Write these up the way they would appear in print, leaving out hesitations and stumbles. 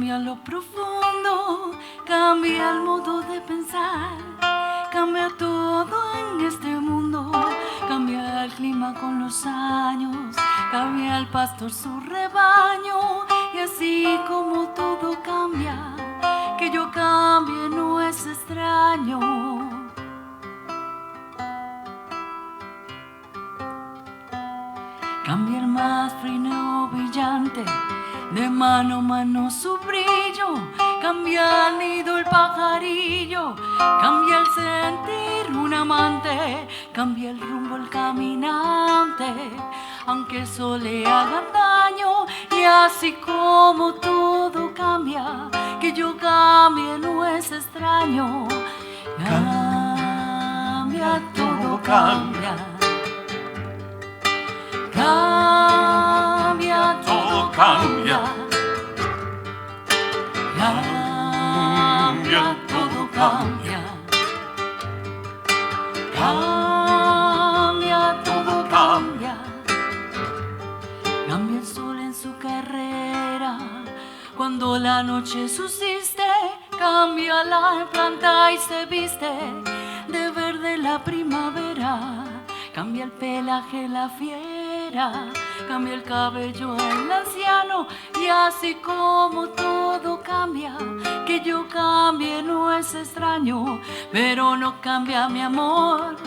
Cambia lo profundo, cambia el modo de pensar, cambia todo en este mundo, cambia el clima con los años, cambia el pastor su rebaño, y así como todo cambia, que yo cambie no es extraño. Cambia el más fino brillante, de mano a mano su brillo, cambia el nido el pajarillo, cambia el sentir un amante, cambia el rumbo el caminante, aunque el sol le haga daño, y así como todo cambia, que yo cambie no es extraño. Cambia, todo cambia. Cambia, todo cambia. Cambia, todo cambia. Cambia, todo cambia. Cambia el sol en su carrera, cuando la noche subsiste, cambia la planta y se viste de verde la primavera. Cambia el pelaje la fiera, cambia el cabello el anciano, y así como todo cambia, que yo cambie no es extraño, pero no cambia mi amor.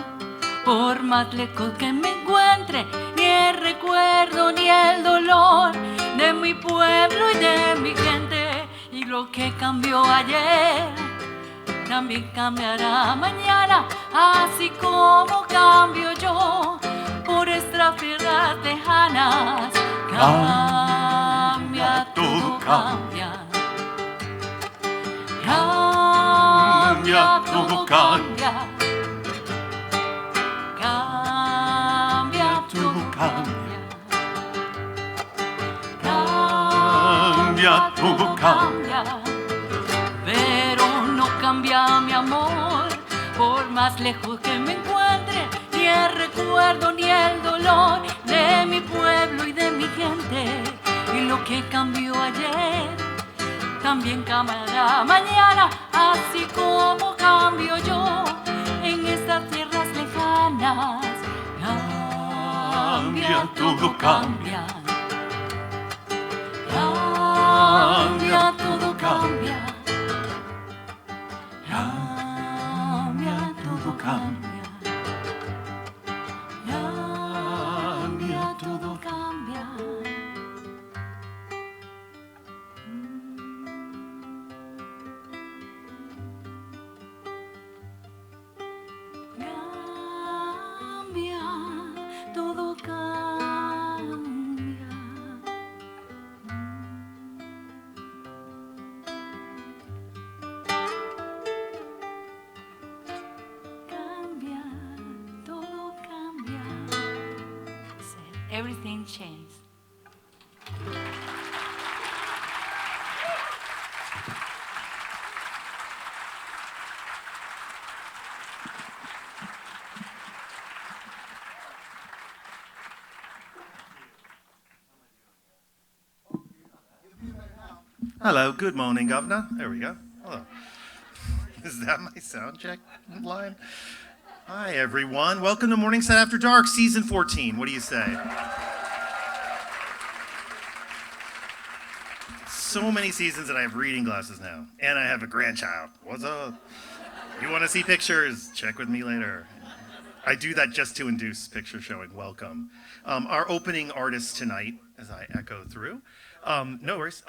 Por más lejos que me encuentre, ni el recuerdo ni el dolor de mi pueblo y de mi gente, y lo que cambió ayer también cambiará mañana, así como cambio yo por estas tierras lejanas. Cambia, todo cambia. Cambia, todo cambia. Cambia, todo cambia. Cambia, todo cambia. Pero no cambia mi amor, por más lejos que me encuentre, ni el recuerdo ni el dolor de mi pueblo y de mi gente. Y lo que cambió ayer también cambiará mañana, así como cambio yo en estas tierras lejanas. Cambia, todo cambia. Cambia, todo cambia. Cambia, todo cambia. Cambia, todo cambia. Cambia, todo cambia. Cambia, todo cambia. Everything changes. Hello, good morning, Governor. There we go. Hello. Is that my sound check line? Hi, everyone. Welcome to Morningside After Dark, Season 14. What do you say? So many seasons that I have reading glasses now, and I have a grandchild. What's up? You want to see pictures? Check with me later. I do that just to induce picture showing. Welcome. Our opening artist tonight, as I echo through. No worries.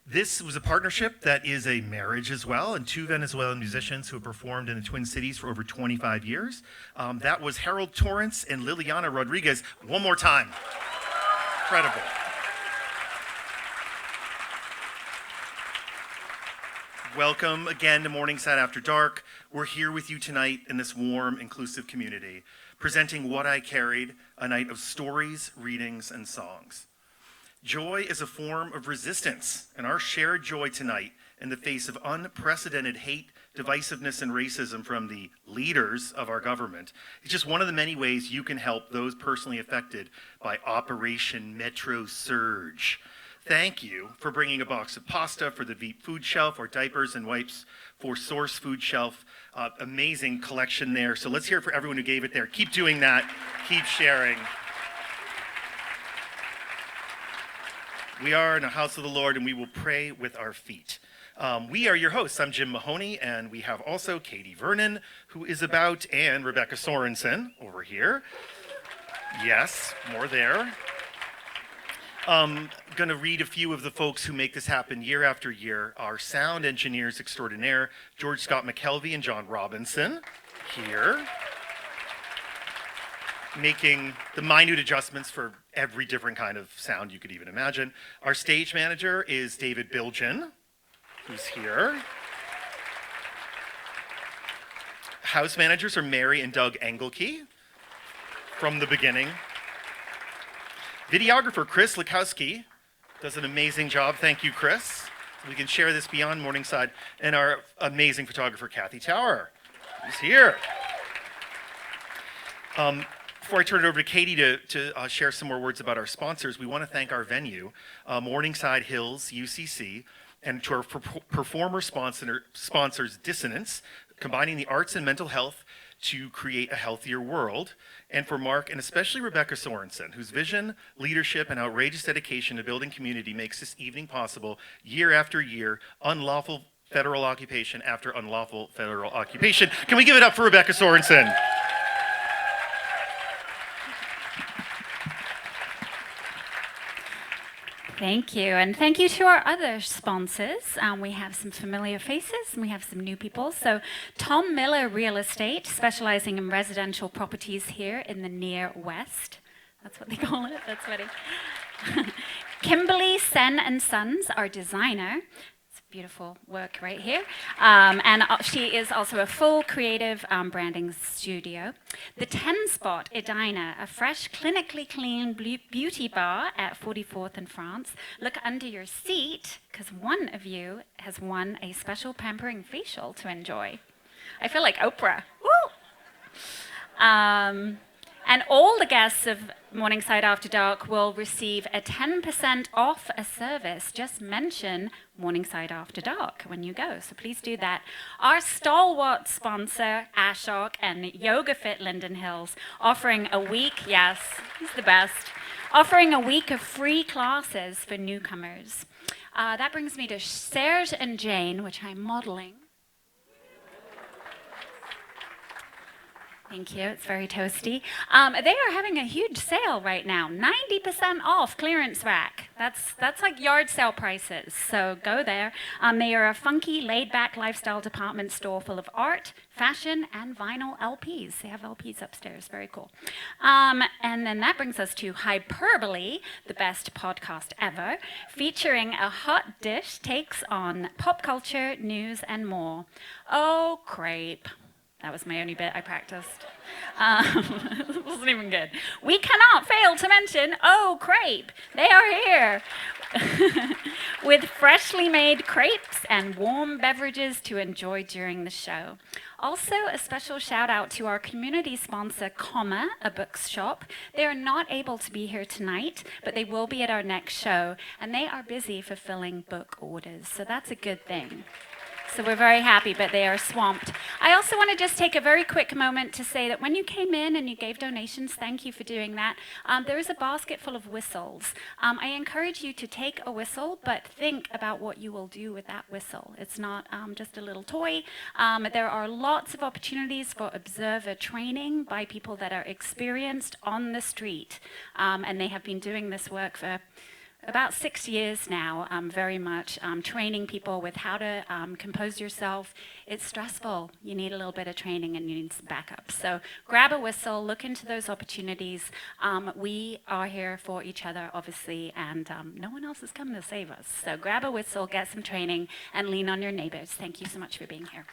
This was a partnership that is a marriage as well, and two Venezuelan musicians who have performed in the Twin Cities for over 25 years. That was Harold Torrance and Liliana Rodriguez. One more time. Incredible. Welcome again to Morningside After Dark. We're here with you tonight in this warm, inclusive community, presenting What I Carried, a night of stories, readings, and songs. Joy is a form of resistance, and our shared joy tonight in the face of unprecedented hate, divisiveness, and racism from the leaders of our government is just one of the many ways you can help those personally affected by Operation Metro Surge. thank you for bringing a box of pasta for the Veep food shelf, or diapers and wipes for Source food shelf. Amazing collection there. So let's hear it for everyone who gave it there. Keep doing that. Keep sharing. We are in a house of the Lord, and we will pray with our feet. We are your hosts. I'm Jim Mahoney, and we have also Katie Vernon, who is about, and Rebecca Sorensen over here. Yes, more there. Going to read a few of the folks who make this happen year after year. Our sound engineers extraordinaire, George Scott McKelvey and John Robinson, here. Making the minute adjustments for every different kind of sound you could even imagine. Our stage manager is David Bilgen, who's here. House managers are Mary and Doug Engelke from the beginning. Videographer Chris Lukowski does an amazing job. Thank you, Chris. We can share this beyond Morningside. And our amazing photographer, Kathy Tower, who's here. Before I turn it over to Katie to share some more words about our sponsors, we want to thank our venue, Morningside Hills UCC, and to our performer sponsors, Dissonance, combining the arts and mental health to create a healthier world, and for Mark and especially Rebecca Sorensen, whose vision, leadership, and outrageous dedication to building community makes this evening possible year after year, unlawful federal occupation after unlawful federal occupation. Can we give it up for Rebecca Sorensen? Thank you, and thank you to our other sponsors. We have some familiar faces, and we have some new people. So Tom Miller Real Estate, specializing in residential properties here in the near west. That's what they call it, that's funny. Kimberly Sen and Sons, our designer. Beautiful work right here. And she is also a full creative branding studio. The 10 Spot Edina, a fresh, clinically clean beauty bar at 44th and France. Look under your seat, because one of you has won a special pampering facial to enjoy. I feel like Oprah. Woo! And all the guests of Morningside After Dark will receive a 10% off a service. Just mention Morningside After Dark when you go, so please do that. Our stalwart sponsor, Ashok and Yoga Fit Linden Hills, offering a week, yes, he's the best, offering a week of free classes for newcomers. That brings me to Serge and Jane, which I'm modeling. Thank you, it's very toasty. They are having a huge sale right now, 90% off clearance rack. That's like yard sale prices, so go there. They are a funky, laid-back lifestyle department store full of art, fashion, and vinyl LPs. They have LPs upstairs, very cool. And then that brings us to Hyperbole, the best podcast ever, featuring a hot dish takes on pop culture, news, and more. Oh, crepe. That was my only bit I practiced. It wasn't even good. We cannot fail to mention, oh, crepe. They are here. With freshly made crepes and warm beverages to enjoy during the show. Also, a special shout out to our community sponsor, Comma, a bookshop. They are not able to be here tonight, but they will be at our next show, and they are busy fulfilling book orders, so that's a good thing. So we're very happy, but they are swamped. I also want to just take a very quick moment to say that when you came in and you gave donations, thank you for doing that. There is a basket full of whistles. I encourage you to take a whistle, but think about what you will do with that whistle. It's not just a little toy. There are lots of opportunities for observer training by people that are experienced on the street, and they have been doing this work for about 6 years now, very much training people with how to compose yourself. It's stressful. You need a little bit of training and you need some backup. So grab a whistle, look into those opportunities. We are here for each other, obviously, and no one else is coming to save us. So grab a whistle, get some training, and lean on your neighbors. Thank you so much for being here.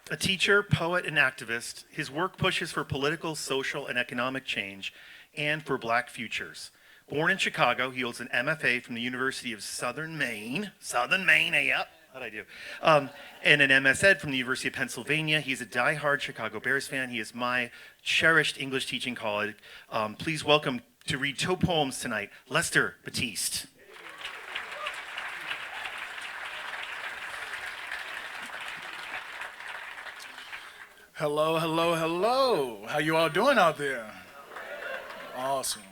A teacher, poet, and activist, his work pushes for political, social, and economic change and for Black futures. Born in Chicago, he holds an MFA from the University of Southern Maine, yep, How'd I do? And an MS Ed from the University of Pennsylvania. He's a diehard Chicago Bears fan. He is my cherished English teaching colleague. Please welcome to read two poems tonight, Lester Batiste. Hello, hello, hello. How you all doing out there? Awesome.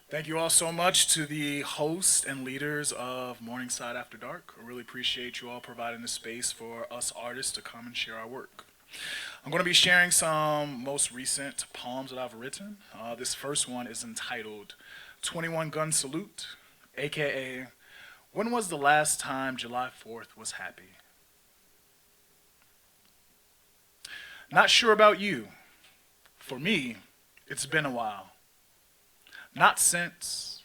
Thank you all so much to the hosts and leaders of Morningside After Dark. I really appreciate you all providing the space for us artists to come and share our work. I'm going to be sharing some most recent poems that I've written. This first one is entitled 21 Gun Salute, aka When Was the Last Time July 4th Was Happy? Not sure about you. For me, it's been a while. Not since.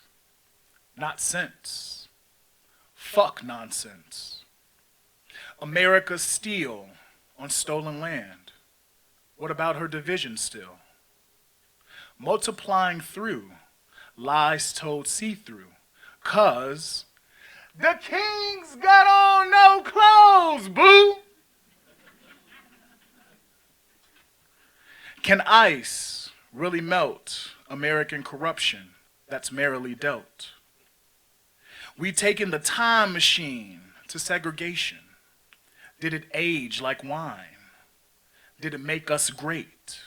Fuck nonsense. America steal on stolen land. What about her division still? Multiplying through, lies told see-through, 'cause the king's got on no clothes, boo! Can ice really melt American corruption that's merrily dealt? We taken the time machine to segregation. Did it age like wine? Did it make us great?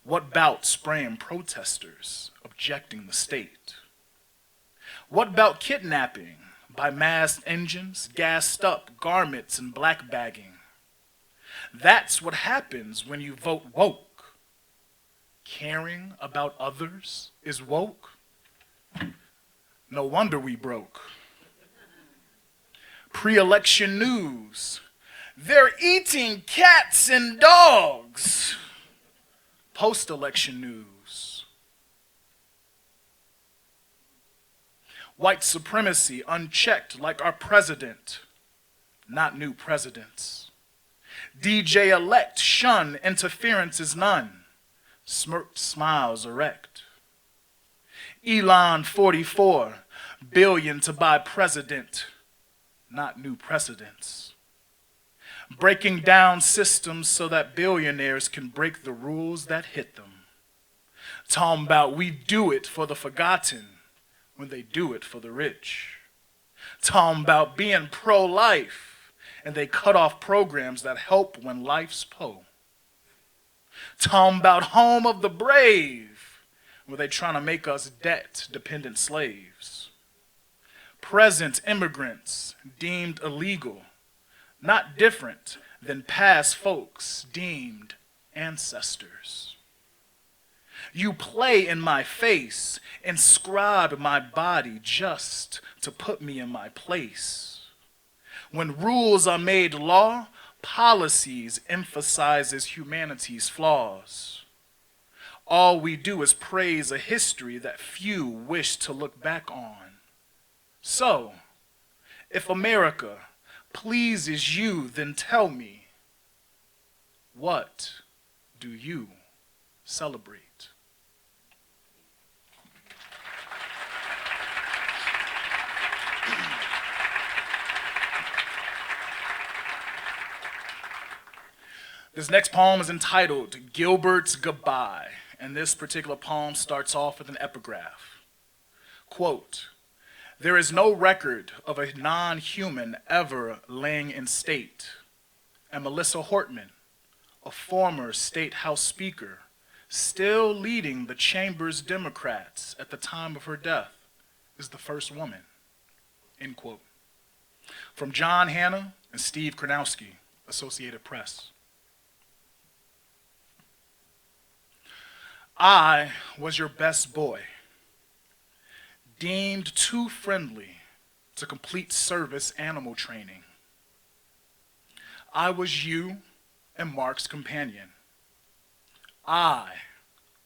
What bout spraying protesters objecting the state? What about kidnapping by masked engines, gassed up garments and black bagging? That's what happens when you vote woke. Caring about others is woke. No wonder we broke. Pre-election news. They're eating cats and dogs. Post-election news. White supremacy unchecked like our president. Not new presidents. DJ-elect shun interference is none. Smirked smiles erect. Elon 44 billion to buy president, not new precedents. Breaking down systems so that billionaires can break the rules that hit them. Talking about we do it for the forgotten when they do it for the rich. Talking about being pro-life and they cut off programs that help when life's po. Talking about home of the brave, where they trying to make us debt-dependent slaves. Present immigrants deemed illegal, not different than past folks deemed ancestors. You play in my face, inscribe my body just to put me in my place. When rules are made law, policies emphasizes humanity's flaws. All we do is praise a history that few wish to look back on. So, if America pleases you, then tell me, what do you celebrate? This next poem is entitled Gilbert's Goodbye, and this particular poem starts off with an epigraph. Quote, there is no record of a non-human ever laying in state, and Melissa Hortman, a former state house speaker, still leading the chamber's Democrats at the time of her death, is the first woman, end quote. From John Hanna and Steve Kronowski, Associated Press. I was your best boy, deemed too friendly to complete service animal training. I was you and Mark's companion. I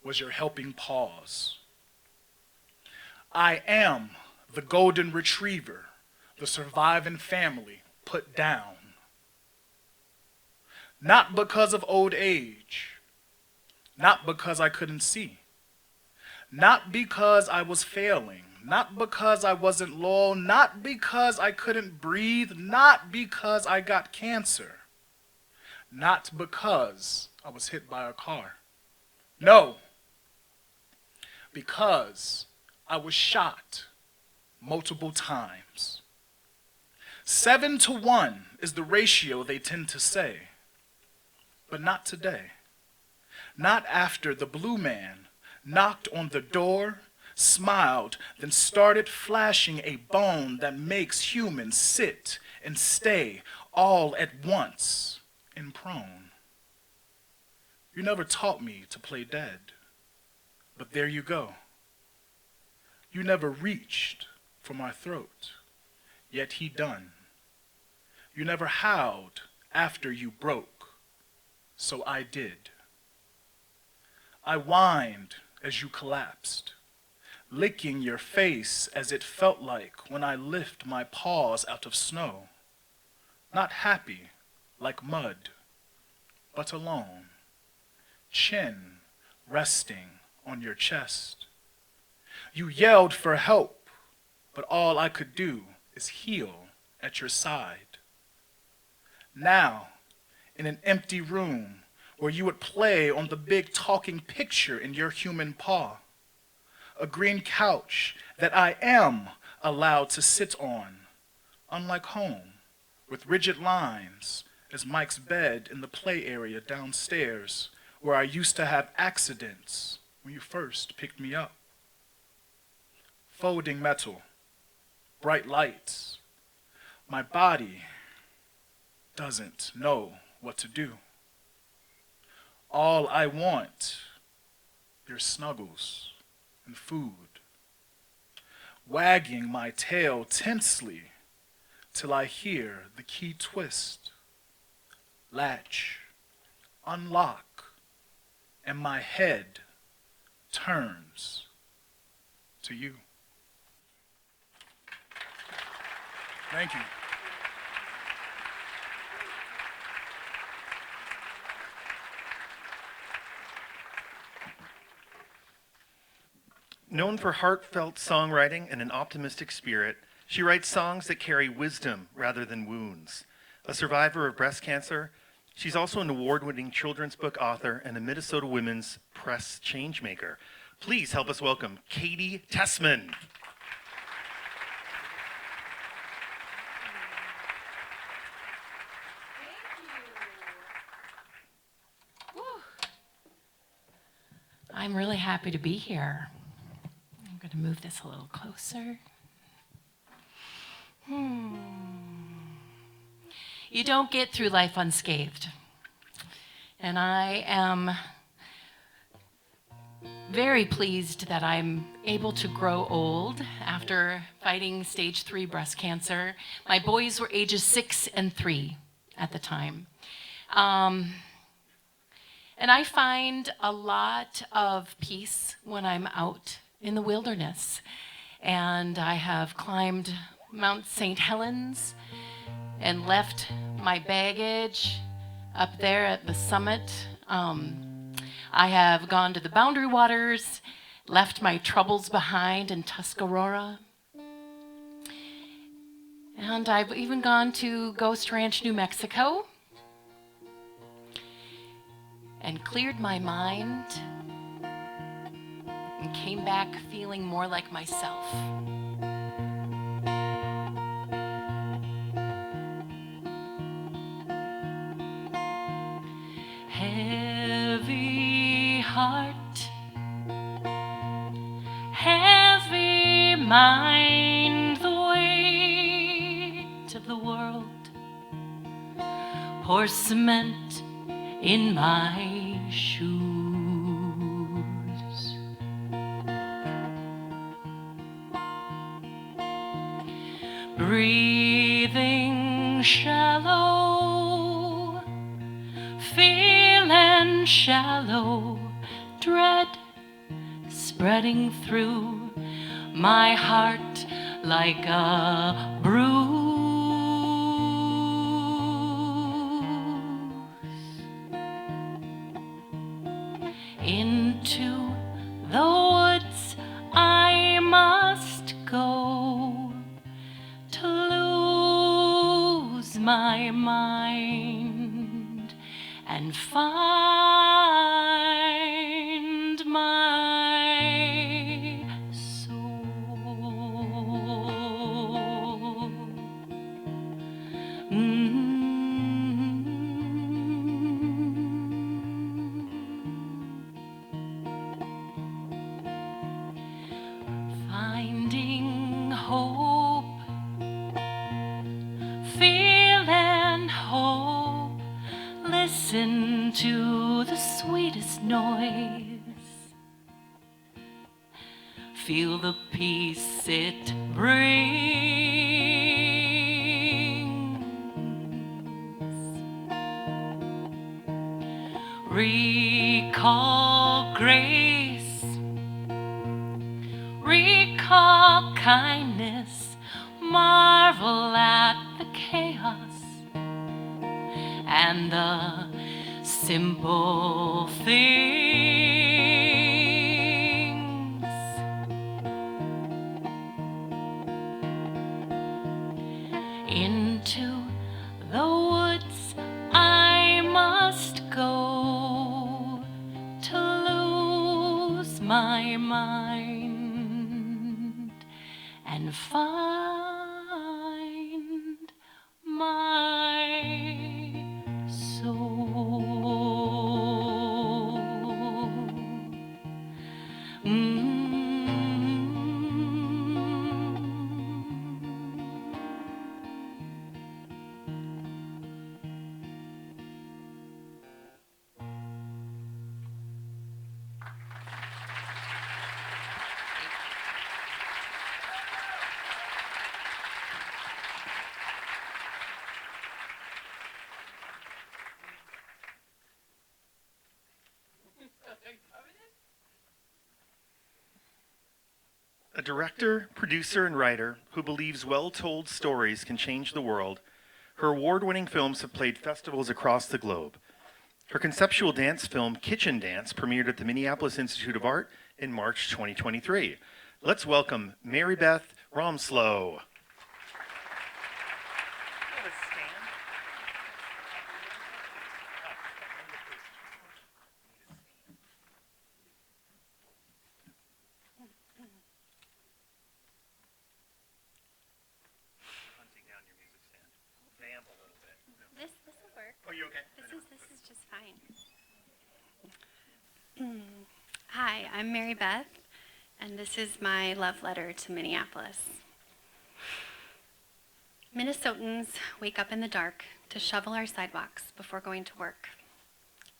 was your helping paws. I am the golden retriever the surviving family put down. Not because of old age, not because I couldn't see, not because I was failing, Not because I wasn't loyal, not because I couldn't breathe, not because I got cancer, not because I was hit by a car. No, because I was shot multiple times. 7 to 1 is the ratio they tend to say, but not today. Not after the blue man knocked on the door, smiled, then started flashing a bone that makes humans sit and stay all at once and prone. You never taught me to play dead, but there you go. You never reached for my throat, yet he done. You never howled after you broke, so I did. I whined as you collapsed, licking your face as it felt like when I lift my paws out of snow. Not happy like mud, but alone, chin resting on your chest. You yelled for help, but all I could do is heal at your side. Now, in an empty room where you would play on the big talking picture in your human paw, a green couch that I am allowed to sit on, unlike home, with rigid lines as Mike's bed in the play area downstairs where I used to have accidents when you first picked me up. Folding metal, bright lights. My body doesn't know what to do. All I want, your snuggles and food. Wagging my tail tensely till I hear the key twist. Latch, unlock, and my head turns to you. Thank you. Known for heartfelt songwriting and an optimistic spirit, she writes songs that carry wisdom rather than wounds. A survivor of breast cancer, she's also an award-winning children's book author and a Minnesota Women's Press changemaker. Please help us welcome Katie Tessman. I'm really happy to be here. I'm going to move this a little closer. You don't get through life unscathed. And I am very pleased that I'm able to grow old after fighting stage 3 breast cancer. My boys were ages 6 and 3 at the time. And I find a lot of peace when I'm out in the wilderness. And I have climbed Mount St. Helens and left my baggage up there at the summit. I have gone to the Boundary Waters, left my troubles behind in Tuscarora. And I've even gone to Ghost Ranch, New Mexico, and cleared my mind and came back feeling more like myself. Heavy heart, heavy mind, the weight of the world, pour cement in my shoes. Breathing shallow, feeling shallow, dread spreading through my heart like a bruise. Into the woods I must and find my soul. Finding hope, feeling hope, listen to the sweetest noise, feel the peace it brings, recall grace, recall kindness, marvel at the chaos and the simple things. Into the woods I must go to lose my mind and find my soul. A director, producer, and writer who believes well-told stories can change the world, her award-winning films have played festivals across the globe. Her conceptual dance film, Kitchen Dance, premiered at the Minneapolis Institute of Art in March 2023. Let's welcome Mary Beth Romslow. This will work. Are you okay? This is just fine. Hi, I'm Mary Beth, and this is my love letter to Minneapolis. Minnesotans wake up in the dark to shovel our sidewalks before going to work,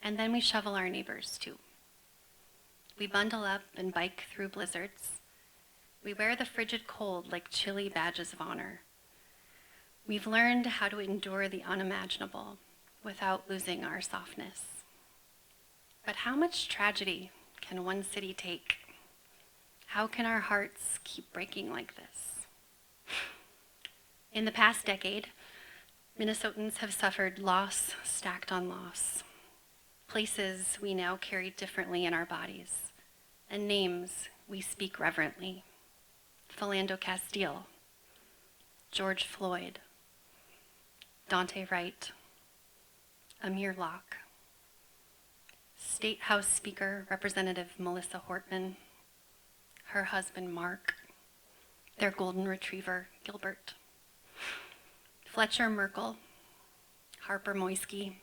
and then we shovel our neighbors too. We bundle up and bike through blizzards. We wear the frigid cold like chilly badges of honor. We've learned how to endure the unimaginable without losing our softness. But how much tragedy can one city take? How can our hearts keep breaking like this? In the past decade, Minnesotans have suffered loss stacked on loss. Places we now carry differently in our bodies, and names we speak reverently. Philando Castile, George Floyd, Dante Wright, Amir Locke, State House Speaker Representative Melissa Hortman, her husband Mark, their golden retriever Gilbert, Fletcher Merkel, Harper Moisky,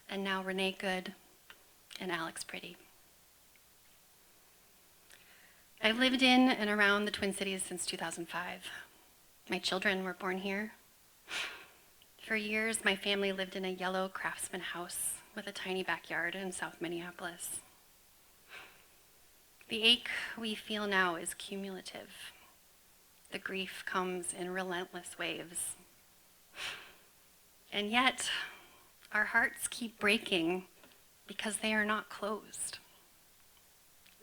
and now Renee Good and Alex Pretty. I've lived in and around the Twin Cities since 2005. My children were born here. For years, my family lived in a yellow craftsman house with a tiny backyard in South Minneapolis. The ache we feel now is cumulative. The grief comes in relentless waves. And yet, our hearts keep breaking because they are not closed.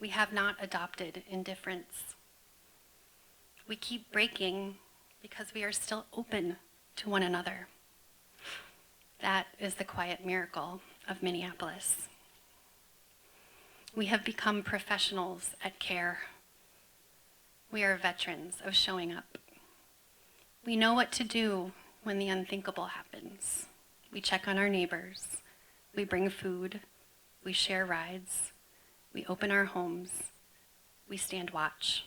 We have not adopted indifference. We keep breaking because we are still open to one another. That is the quiet miracle of Minneapolis. We have become professionals at care. We are veterans of showing up. We know what to do when the unthinkable happens. We check on our neighbors. We bring food, we share rides, we open our homes, we stand watch.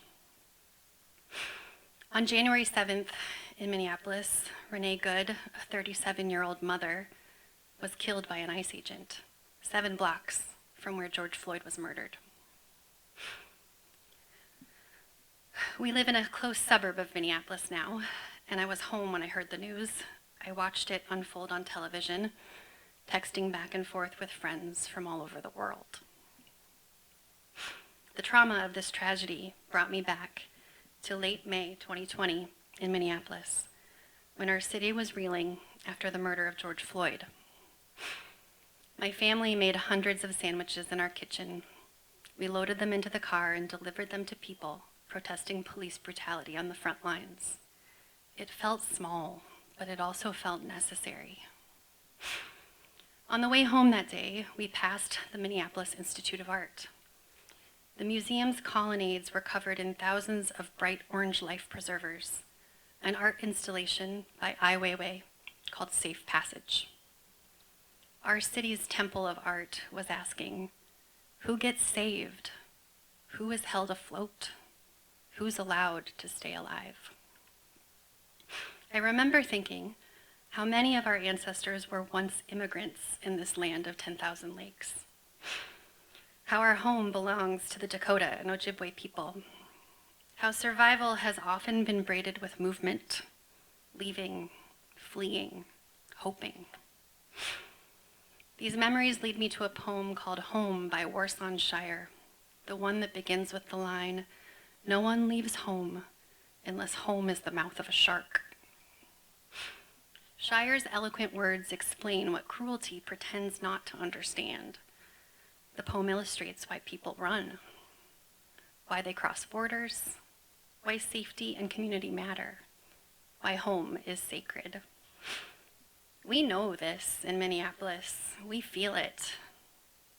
On January 7th in Minneapolis, Renee Good, a 37-year-old mother, was killed by an ICE agent 7 blocks from where George Floyd was murdered. We live in a close suburb of Minneapolis now, and I was home when I heard the news. I watched it unfold on television, texting back and forth with friends from all over the world. The trauma of this tragedy brought me back to late May 2020 in Minneapolis, when our city was reeling after the murder of George Floyd. My family made hundreds of sandwiches in our kitchen. We loaded them into the car and delivered them to people protesting police brutality on the front lines. It felt small, but it also felt necessary. On the way home that day, we passed the Minneapolis Institute of Art. The museum's colonnades were covered in thousands of bright orange life preservers, an art installation by Ai Weiwei called Safe Passage. Our city's temple of art was asking, who gets saved? Who is held afloat? Who's allowed to stay alive? I remember thinking how many of our ancestors were once immigrants in this land of 10,000 lakes. How our home belongs to the Dakota and Ojibwe people. How survival has often been braided with movement, leaving, fleeing, hoping. These memories lead me to a poem called Home by Warsan Shire, the one that begins with the line, "No one leaves home unless home is the mouth of a shark." Shire's eloquent words explain what cruelty pretends not to understand. The poem illustrates why people run, why they cross borders, why safety and community matter, why home is sacred. We know this in Minneapolis. We feel it.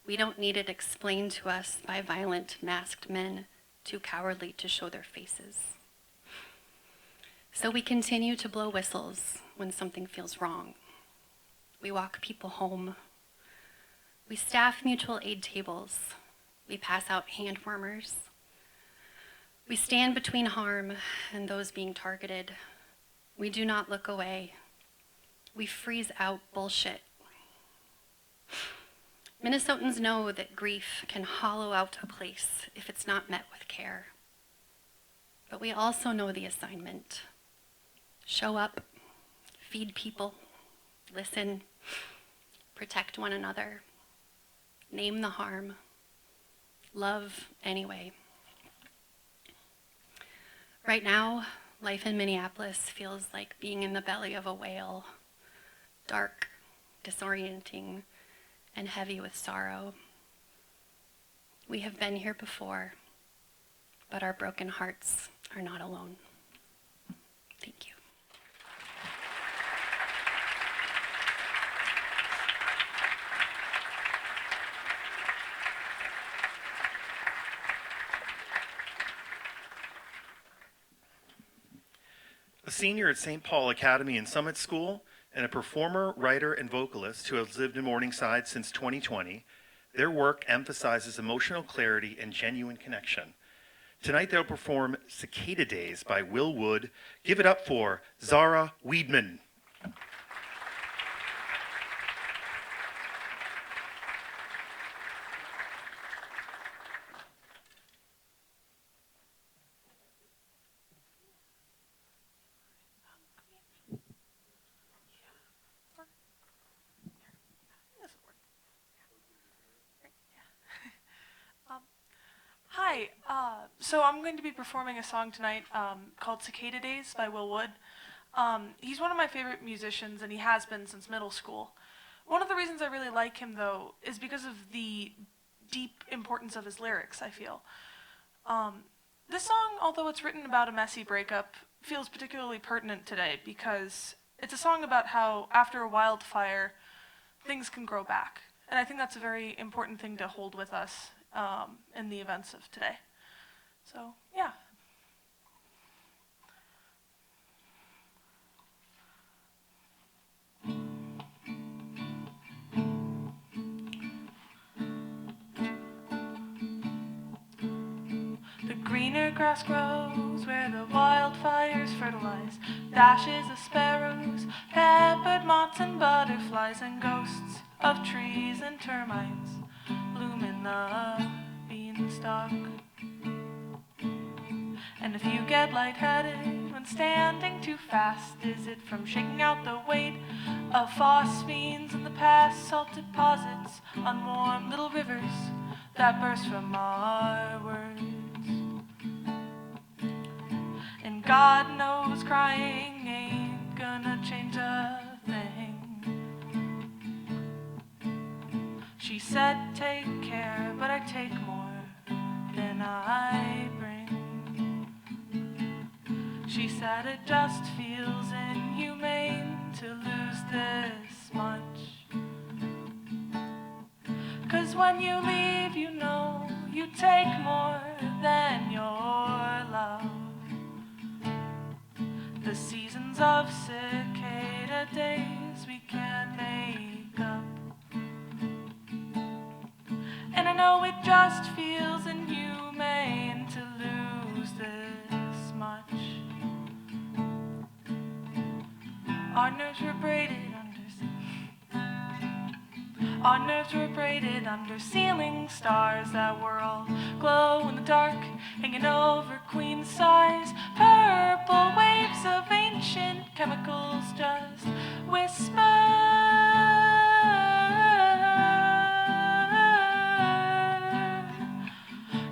We don't need it explained to us by violent, masked men too cowardly to show their faces. So we continue to blow whistles when something feels wrong. We walk people home. We staff mutual aid tables. We pass out hand warmers. We stand between harm and those being targeted. We do not look away. We freeze out bullshit. Minnesotans know that grief can hollow out a place if it's not met with care. But we also know the assignment. Show up, feed people, listen, protect one another, name the harm, love anyway. Right now, life in Minneapolis feels like being in the belly of a whale, dark, disorienting, and heavy with sorrow. We have been here before, but our broken hearts are not alone. Thank you. A senior at St. Paul Academy and Summit School, and a performer, writer, and vocalist who has lived in Morningside since 2020, their work emphasizes emotional clarity and genuine connection. Tonight they'll perform Cicada Days by Will Wood. Give it up for Zara Weedman. Hi, so I'm going to be performing a song tonight called Cicada Days by Will Wood. He's one of my favorite musicians, and he has been since middle school. One of the reasons I really like him, though, is because of the deep importance of his lyrics, I feel. This song, although it's written about a messy breakup, feels particularly pertinent today because it's a song about how, after a wildfire, things can grow back. And I think that's a very important thing to hold with us in the events of today. So, yeah. greener grass grows where the wildfires fertilize. Dashes of sparrows, peppered moths and butterflies, and ghosts of trees and termites bloom in the beanstalk. And if you get lightheaded when standing too fast, is it from shaking out the weight of phosphenes in the past? Salt deposits on warm little rivers that burst from our words. And God knows crying ain't gonna change a thing. She said take care, but I take more than I bring. She said it just feels inhumane to lose this much. 'Cause when you leave, you know you take more than your love. The seasons of cicada days we can make up. And I know it just feels inhumane to lose this much. Our nerves were braided under ceiling stars that were all glow in the dark, hanging over queen size. Purple waves of ancient chemicals just whisper.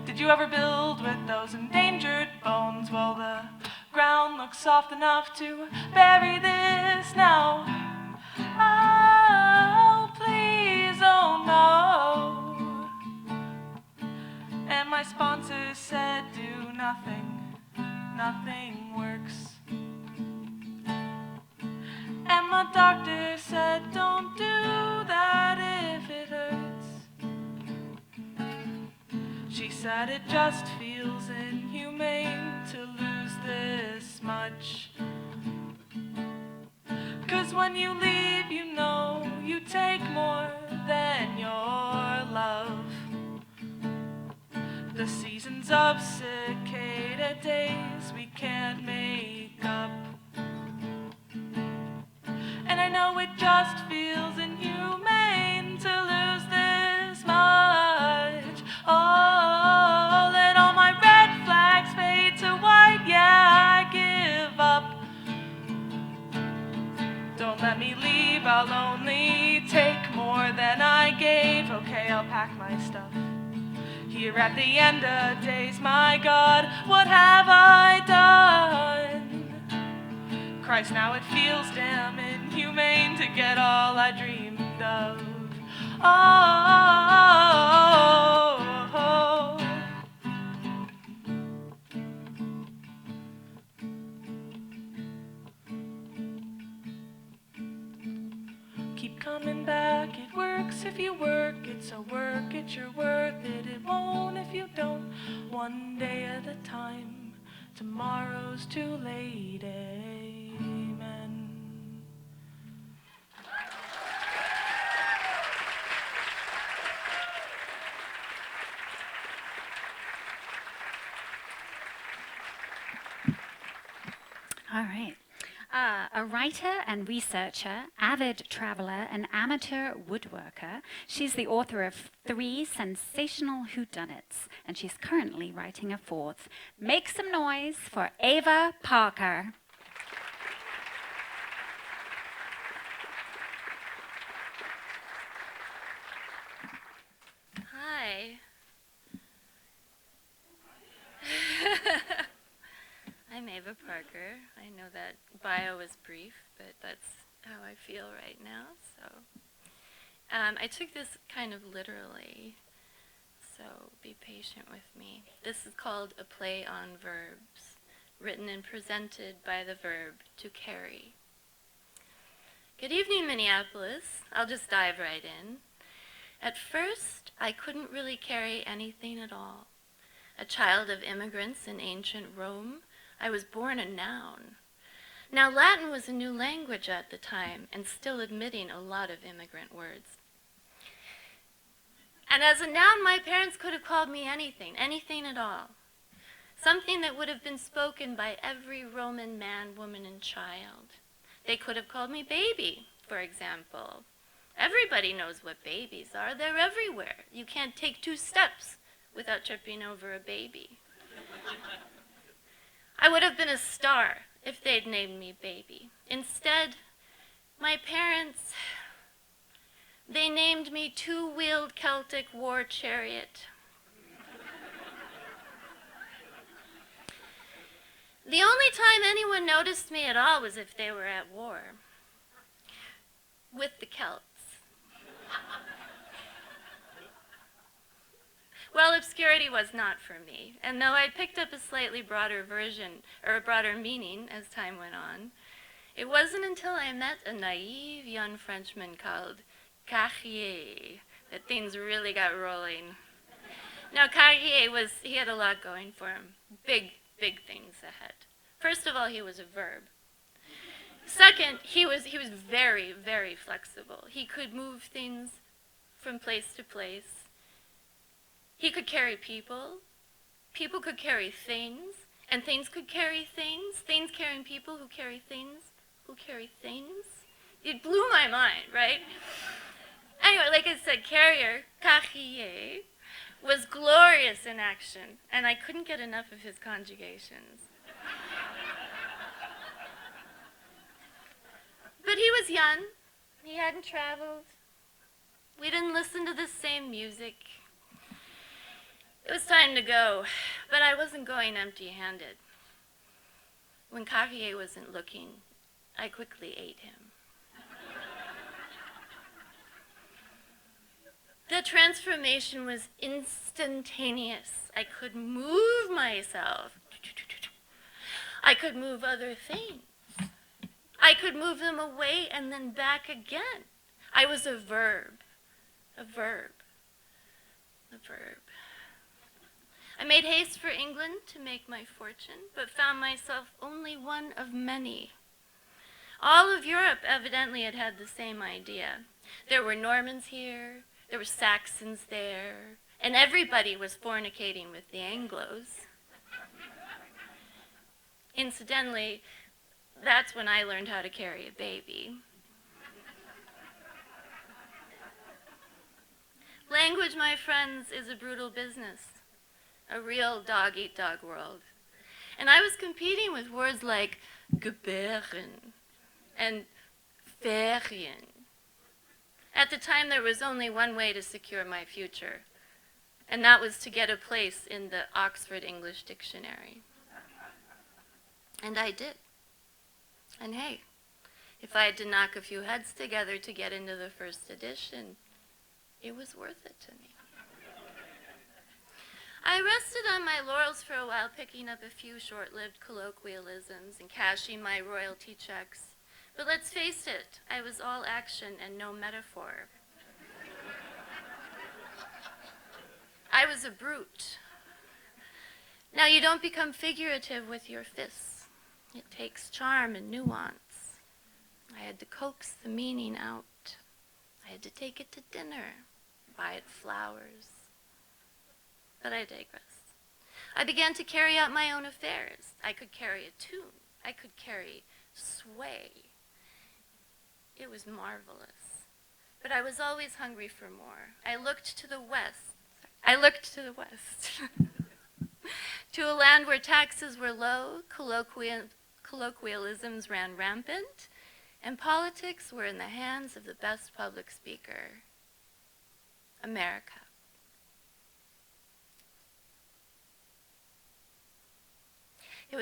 Did you ever build with those endangered bones? Well, the ground looks soft enough to bury this now. Oh, please, oh no. And my sponsor said do nothing, nothing works. And my doctor said don't do that if it hurts. She said it just feels inhumane to lose this much. 'Cause when you leave, you know you take more than your love. The seasons of cicada days we can't make up. And I know it just feels inhumane to lose this much. Oh, let all my red flags fade to white. Yeah, I give up. Don't let me leave, I'll only take more than I gave. Okay, I'll pack my stuff. Here at the end of days, my God, what have I done? Christ, now it feels damn inhumane to get all I dreamed of. Oh. Keep coming back, it works if you work it, so work it, you're worth it. It won't if you don't, one day at a time. Tomorrow's too late, amen. All right. A writer and researcher, avid traveler, and amateur woodworker, she's the author of 3 sensational whodunits, and she's currently writing a 4th. Make some noise for Ava Parker. Hi. I'm Ava Parker. I know that bio was brief, but that's how I feel right now. So I took this kind of literally, so be patient with me. This is called A Play on Verbs, written and presented by the verb to carry. Good evening, Minneapolis. I'll just dive right in. At first, I couldn't really carry anything at all. A child of immigrants in ancient Rome, I was born a noun. Now, Latin was a new language at the time and still admitting a lot of immigrant words. And as a noun, my parents could have called me anything at all. something that would have been spoken by every Roman man, woman, and child. They could have called me baby, for example. Everybody knows what babies are. They're everywhere. You can't take 2 steps without tripping over a baby. I would have been a star if they'd named me baby. Instead, my parents, they named me Two-Wheeled Celtic War Chariot. The only time anyone noticed me at all was if they were at war with the Celts. Well, obscurity was not for me, and though I picked up a slightly broader version, or a broader meaning as time went on, it wasn't until I met a naive young Frenchman called Carrier that things really got rolling. Now, Carrier he had a lot going for him. Big things ahead. First of all, he was a verb. Second, he was very, very flexible. He could move things from place to place. He could carry people. People could carry things. And things could carry things. Things carrying people who carry things. Who carry things. It blew my mind, right? Anyway, like I said, Carrier was glorious in action, and I couldn't get enough of his conjugations. But he was young. He hadn't traveled. We didn't listen to the same music. It was time to go, but I wasn't going empty-handed. When Carrier wasn't looking, I quickly ate him. The transformation was instantaneous. I could move myself. I could move other things. I could move them away and then back again. I was a verb. A verb. A verb. I made haste for England to make my fortune, but found myself only one of many. All of Europe evidently had had the same idea. There were Normans here, there were Saxons there, and everybody was fornicating with the Anglos. Incidentally, that's when I learned how to carry a baby. Language, my friends, is a brutal business. A real dog-eat-dog world. And I was competing with words like gebären and ferien. At the time, there was only one way to secure my future, and that was to get a place in the Oxford English Dictionary. And I did. And hey, if I had to knock a few heads together to get into the first edition, it was worth it to me. I rested on my laurels for a while, picking up a few short-lived colloquialisms and cashing my royalty checks. But let's face it, I was all action and no metaphor. I was a brute. Now, you don't become figurative with your fists. It takes charm and nuance. I had to coax the meaning out. I had to take it to dinner, buy it flowers. But I digress. I began to carry out my own affairs. I could carry a tune. I could carry sway. It was marvelous. But I was always hungry for more. I looked to the west. To a land where taxes were low, colloquialisms ran rampant, and politics were in the hands of the best public speaker. America. It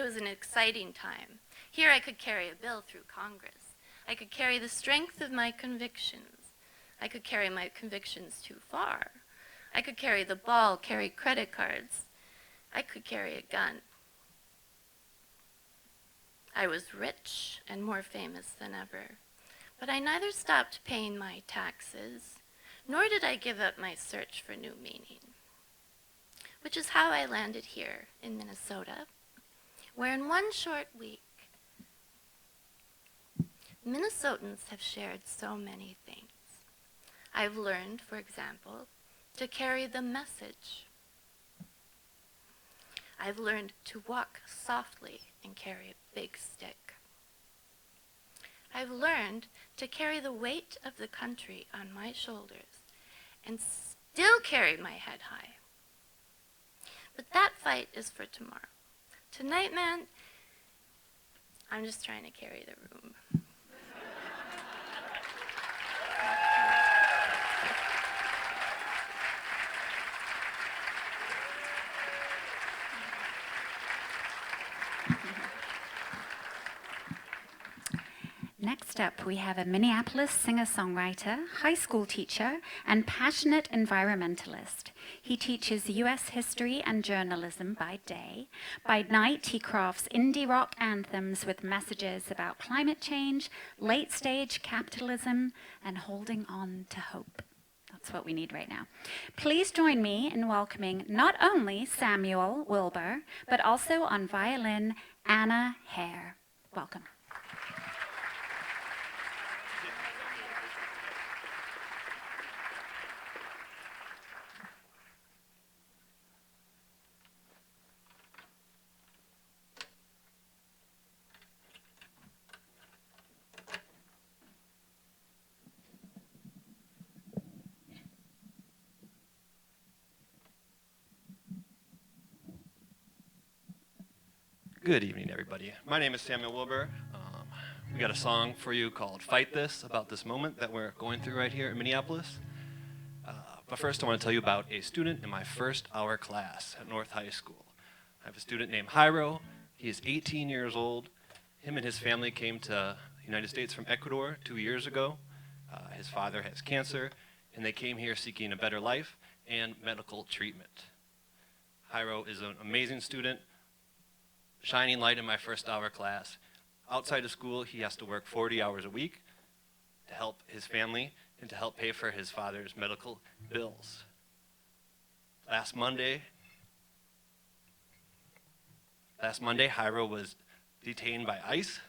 was an exciting time. Here I could carry a bill through Congress. I could carry the strength of my convictions. I could carry my convictions too far. I could carry the ball, carry credit cards. I could carry a gun. I was rich and more famous than ever. But I neither stopped paying my taxes, nor did I give up my search for new meaning. Which is how I landed here in Minnesota, where in one short week, Minnesotans have shared so many things. I've learned, for example, to carry the message. I've learned to walk softly and carry a big stick. I've learned to carry the weight of the country on my shoulders and still carry my head high. But that fight is for tomorrow. Tonight, man, I'm just trying to carry the room. Next up, we have a Minneapolis singer-songwriter, high school teacher, and passionate environmentalist. He teaches U.S. history and journalism by day. By night, he crafts indie rock anthems with messages about climate change, late-stage capitalism, and holding on to hope. That's what we need right now. Please join me in welcoming not only Samuel Wilbur, but also on violin, Anna Hare. Welcome. Good evening, everybody. My name is Samuel Wilbur. We got a song for you called Fight This, about this moment that we're going through right here in Minneapolis. But first, I want to tell you about a student in my first hour class at North High School. I have a student named Jairo. He is 18 years old. Him and his family came to the United States from Ecuador 2 years ago. His father has cancer, and they came here seeking a better life and medical treatment. Jairo is an amazing student, shining light in my first hour class. Outside of school, he has to work 40 hours a week to help his family and to help pay for his father's medical bills. Last Monday, Jairo was detained by ICE,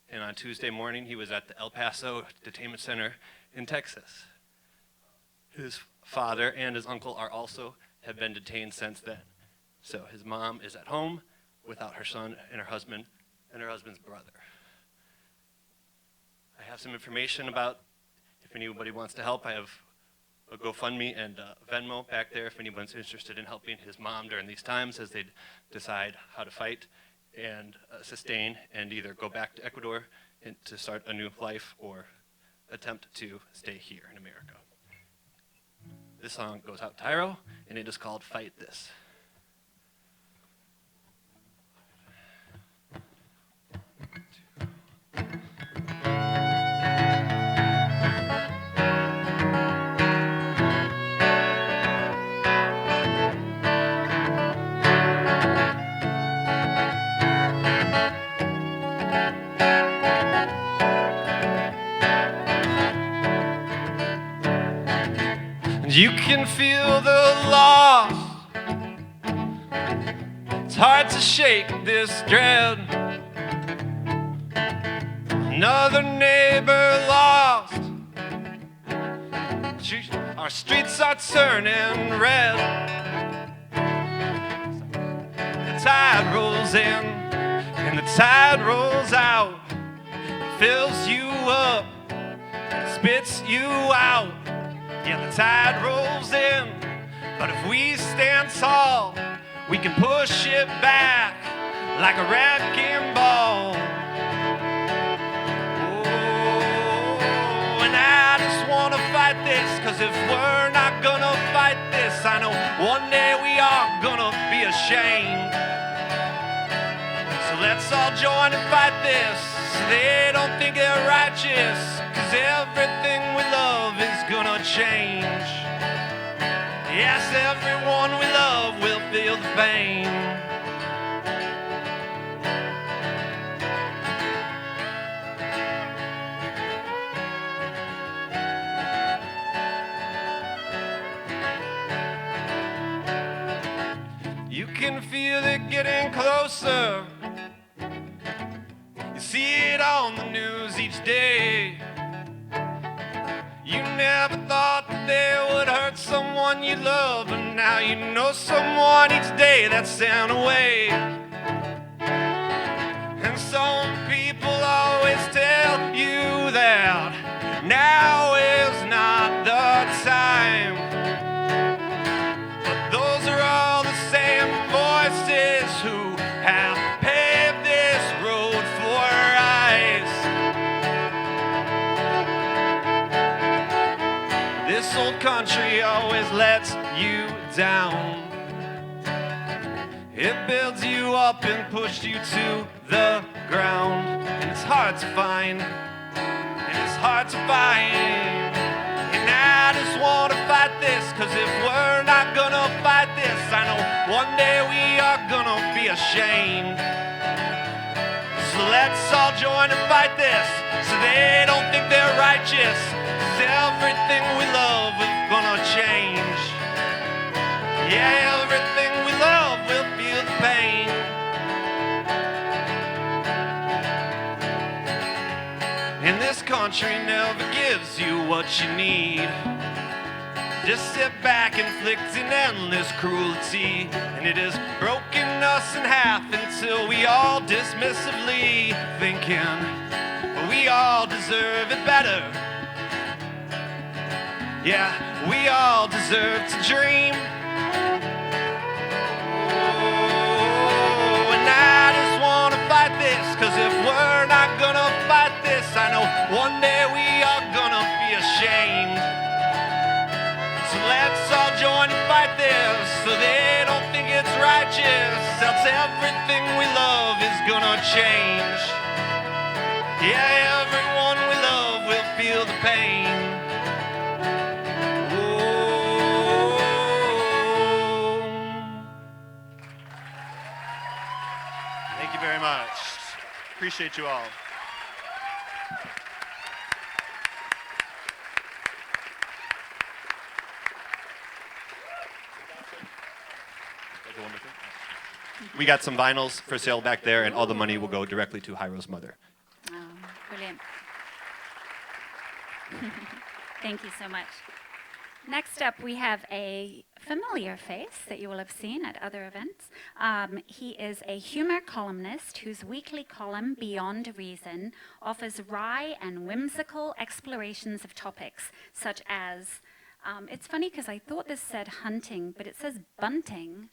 and on Tuesday morning, he was at the El Paso Detainment Center in Texas. His father and his uncle have been detained since then. So his mom is at home without her son and her husband and her husband's brother. I have some information about if anybody wants to help. I have a GoFundMe and a Venmo back there if anyone's interested in helping his mom during these times as they decide how to fight and sustain and either go back to Ecuador and to start a new life or attempt to stay here in America. This song goes out to Jairo, and it is called Fight This. You can feel the loss. It's hard to shake this dread. Another neighbor lost. Our streets are turning red. The tide rolls in and the tide rolls out. It fills you up, spits you out. Yeah, the tide rolls in, but if we stand tall, we can push it back like a wrecking ball. Oh, and I just want to fight this, cause if we're not gonna fight this, I know one day we are gonna be ashamed. So let's all join and fight this, so they don't think they're righteous, cause everything we love is gonna change. Yes, everyone we love will feel the pain. You can feel it getting closer. You see it on the news each day. You never thought that they would hurt someone you love, and Now you know someone each day that's sent away. And some people always tell you that now is not the time. But those are all the same voices who have paved this road for us. This old country always lets you down. It builds you up and pushes you to the ground. And it's hard to find. And it's hard to find. And I just want to fight this, cause if we're not gonna fight this, I know one day we are gonna be ashamed. So let's all join and fight this, so they don't think they're righteous. Cause everything we love is gonna change. Yeah, everything we love will feel the pain. And this country never gives you what you need. Just sit back inflicting endless cruelty. And it has broken us in half until we all dismissively thinking we all deserve it better. Yeah, we all deserve to dream. And I just wanna fight this, cause if we're not gonna fight this, I know one day we are gonna be ashamed. So let's all join and fight this, so they don't think it's righteous. Else everything we love is gonna change. Yeah, everyone we love will feel the pain. Thank you very much. Appreciate you all. We got some vinyls for sale back there, and all the money will go directly to Hyro's mother. Oh, brilliant. Thank you so much. Next up, we have a familiar face that you will have seen at other events. He is a humor columnist whose weekly column, Beyond Reason, offers wry and whimsical explorations of topics such as, it's funny because I thought this said hunting, but it says bunting.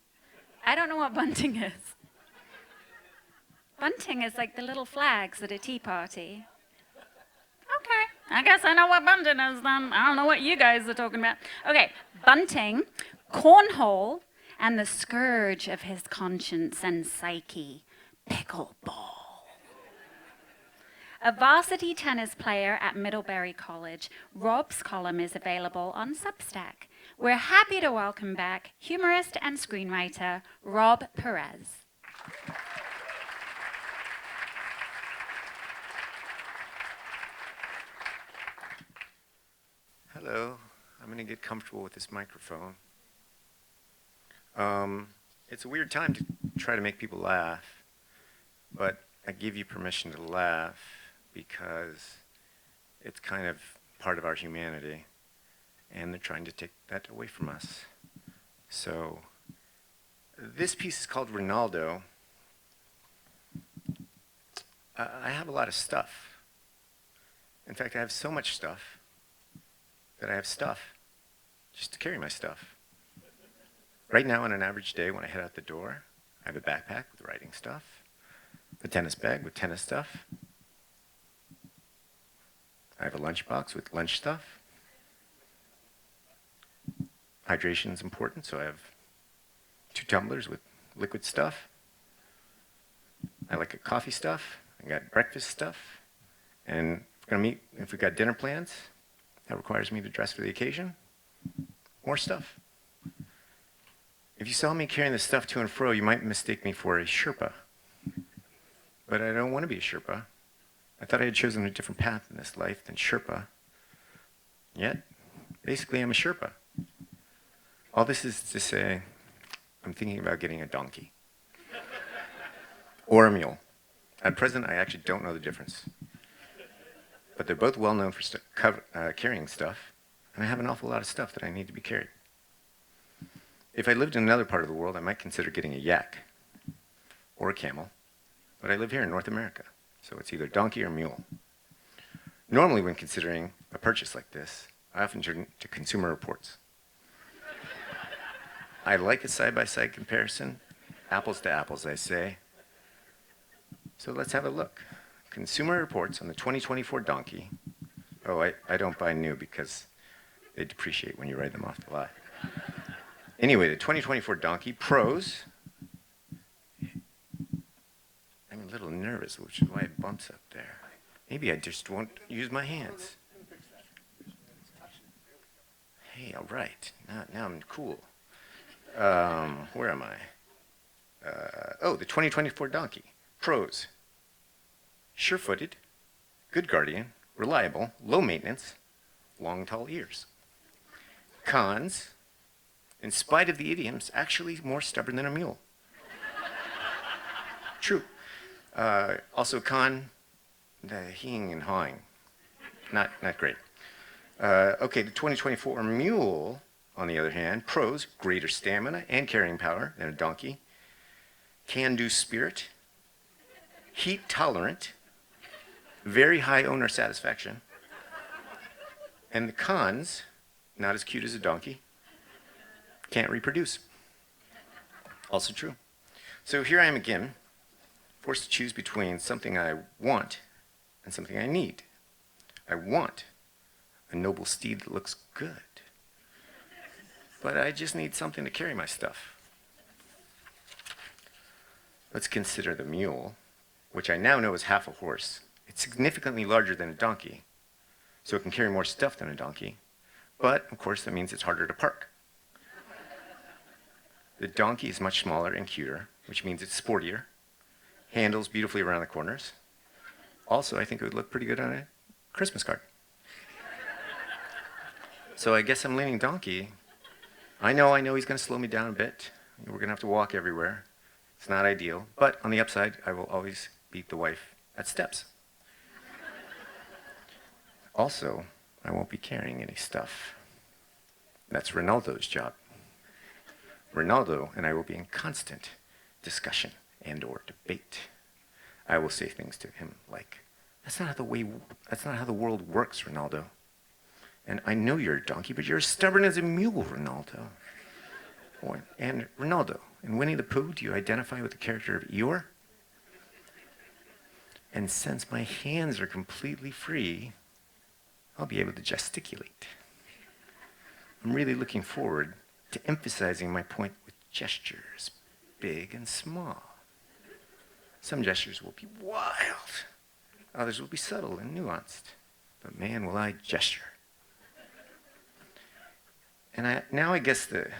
I don't know what bunting is. Bunting is like the little flags at a tea party. Okay, I guess I know what bunting is then. I don't know what you guys are talking about. Okay, bunting, cornhole, and the scourge of his conscience and psyche, pickleball. A varsity tennis player at Middlebury College, Rob's column is available on Substack. We're happy to welcome back humorist and screenwriter Rob Perez. Hello, I'm going to get comfortable with this microphone. It's a weird time to try to make people laugh, but I give you permission to laugh because it's kind of part of our humanity, and they're trying to take that away from us. So this piece is called Ronaldo. I have a lot of stuff. In fact, I have so much stuff that I have stuff just to carry my stuff. Right now, on an average day, when I head out the door, I have a backpack with writing stuff, a tennis bag with tennis stuff. I have a lunchbox with lunch stuff. Hydration is important, so I have 2 tumblers with liquid stuff. I like a coffee stuff. I got breakfast stuff. And if we've got dinner plans, that requires me to dress for the occasion. More stuff. If you saw me carrying this stuff to and fro, you might mistake me for a Sherpa. But I don't want to be a Sherpa. I thought I had chosen a different path in this life than Sherpa. Yet, basically, I'm a Sherpa. All this is to say, I'm thinking about getting a donkey. Or a mule. At present, I actually don't know the difference. But they're both well known for carrying stuff, and I have an awful lot of stuff that I need to be carried. If I lived in another part of the world, I might consider getting a yak or a camel, but I live here in North America, so it's either donkey or mule. Normally, when considering a purchase like this, I often turn to Consumer Reports. I like a side-by-side comparison, apples to apples, I say. So let's have a look. Consumer Reports on the 2024 donkey. Oh, I don't buy new because they depreciate when you ride them off the lot. Anyway, the 2024 donkey, pros. I'm a little nervous, which is why it bumps up there. Maybe I just won't use my hands. Hey, all right. Now I'm cool. Where am I? The 2024 donkey. Pros. Sure-footed, good guardian, reliable, low maintenance, long, tall ears. Cons. In spite of the idioms, actually more stubborn than a mule. True. Also con, the heeing and hawing. Not great. Okay, the 2024 mule, on the other hand, pros, greater stamina and carrying power than a donkey, can-do spirit, heat tolerant, very high owner satisfaction, and the cons, not as cute as a donkey, can't reproduce. Also true. So here I am again, forced to choose between something I want and something I need. I want a noble steed that looks good, but I just need something to carry my stuff. Let's consider the mule, which I now know is half a horse. It's significantly larger than a donkey, so it can carry more stuff than a donkey, but of course that means it's harder to park. The donkey is much smaller and cuter, which means it's sportier, handles beautifully around the corners. Also, I think it would look pretty good on a Christmas card. So I guess I'm leaning donkey. I know he's going to slow me down a bit. We're going to have to walk everywhere. It's not ideal, but on the upside, I will always beat the wife at steps. Also, I won't be carrying any stuff. That's Ronaldo's job. Ronaldo and I will be in constant discussion and or debate. I will say things to him like, that's not how the world works, Ronaldo. And I know you're a donkey, but you're as stubborn as a mule, Ronaldo. And Ronaldo, in Winnie the Pooh, do you identify with the character of Eeyore? And since my hands are completely free, I'll be able to gesticulate. I'm really looking forward to emphasizing my point with gestures, big and small. Some gestures will be wild. Others will be subtle and nuanced. But man, will I gesture. And now I guess the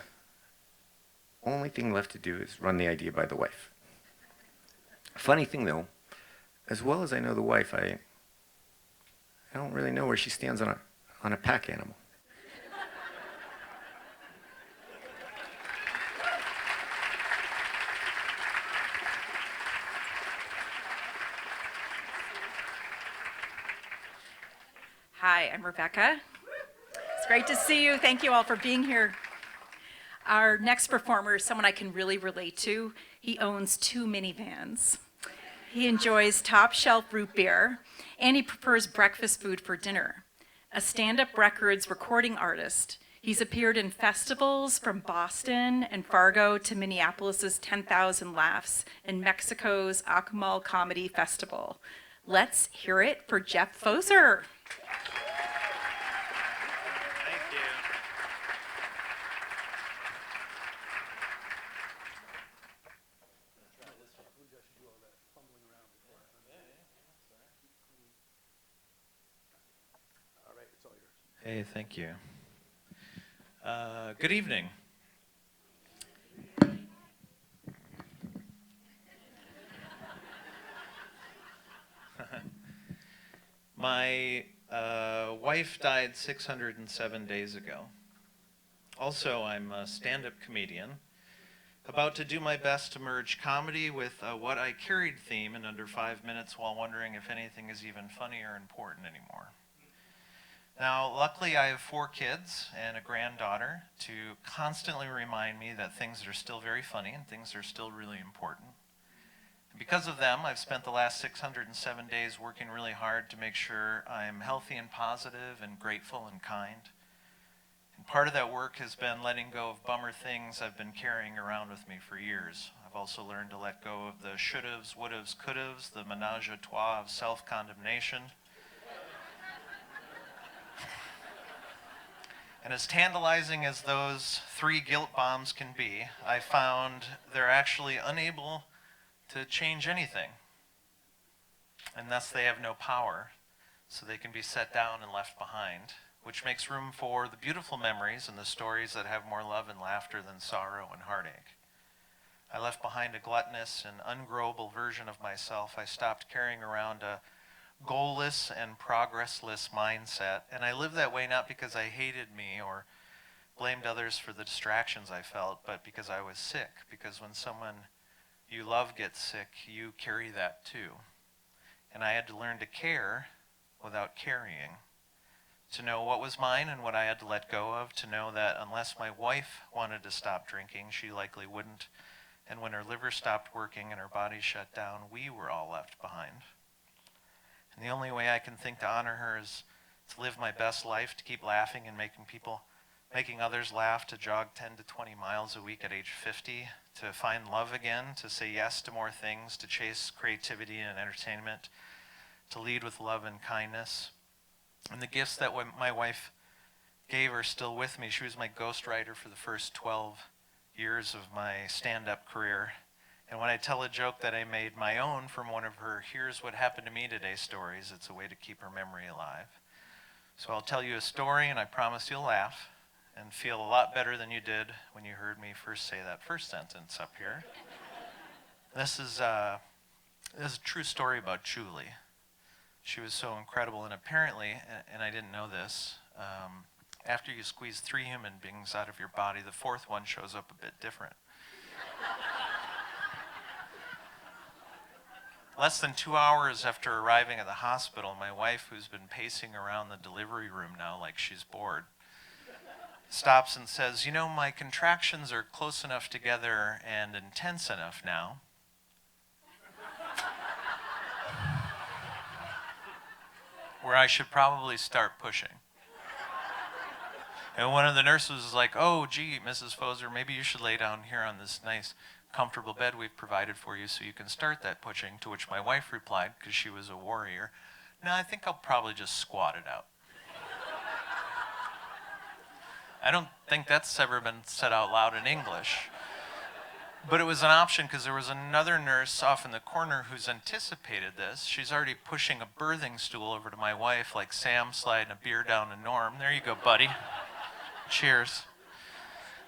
only thing left to do is run the idea by the wife. Funny thing though, as well as I know the wife, I don't really know where she stands on a pack animal. Hi, I'm Rebecca. It's great to see you. Thank you all for being here. Our next performer is someone I can really relate to. He owns 2 minivans. He enjoys top shelf root beer, and he prefers breakfast food for dinner. A stand-up records recording artist, he's appeared in festivals from Boston and Fargo to Minneapolis's 10,000 Laughs and Mexico's Akumal Comedy Festival. Let's hear it for Jeff Foser. Hey, thank you. Good evening. My wife died 607 days ago. Also, I'm a stand-up comedian, about to do my best to merge comedy with a what I carried theme in under 5 minutes while wondering if anything is even funny or important anymore. Now, luckily, I have 4 kids and a granddaughter to constantly remind me that things are still very funny and things are still really important. And because of them, I've spent the last 607 days working really hard to make sure I'm healthy and positive and grateful and kind. And part of that work has been letting go of bummer things I've been carrying around with me for years. I've also learned to let go of the should'ves, would'ves, could'ves, the menage a trois of self-condemnation. And as tantalizing as those 3 guilt bombs can be, I found they're actually unable to change anything. And thus they have no power, so they can be set down and left behind, which makes room for the beautiful memories and the stories that have more love and laughter than sorrow and heartache. I left behind a gluttonous and ungrowable version of myself. I stopped carrying around a goalless and progressless mindset, and I lived that way not because I hated me or blamed others for the distractions I felt, but because I was sick, because when someone you love gets sick, you carry that too. And I had to learn to care without carrying, to know what was mine and what I had to let go of, to know that unless my wife wanted to stop drinking, she likely wouldn't, and when her liver stopped working and her body shut down, we were all left behind. And the only way I can think to honor her is to live my best life, to keep laughing and making others laugh, to jog 10 to 20 miles a week at age 50, to find love again, to say yes to more things, to chase creativity and entertainment, to lead with love and kindness. And the gifts that my wife gave are still with me. She was my ghostwriter for the first 12 years of my stand-up career. And when I tell a joke that I made my own from one of her "here's what happened to me today" stories, it's a way to keep her memory alive. So I'll tell you a story, and I promise you'll laugh and feel a lot better than you did when you heard me first say that first sentence up here. This is a true story about Julie. She was so incredible, and apparently, and I didn't know this, after you squeeze 3 human beings out of your body, the 4th one shows up a bit different. Less than 2 hours after arriving at the hospital, my wife, who's been pacing around the delivery room now like she's bored, stops and says, "You know, my contractions are close enough together and intense enough now where I should probably start pushing." And one of the nurses was like, "Oh, gee, Mrs. Foser, maybe you should lay down here on this nice comfortable bed we've provided for you so you can start that pushing," to which my wife replied, because she was a warrior, "No, I think I'll probably just squat it out." I don't think that's ever been said out loud in English. But it was an option because there was another nurse off in the corner who's anticipated this. She's already pushing a birthing stool over to my wife like Sam sliding a beer down to Norm. There you go, buddy. Cheers.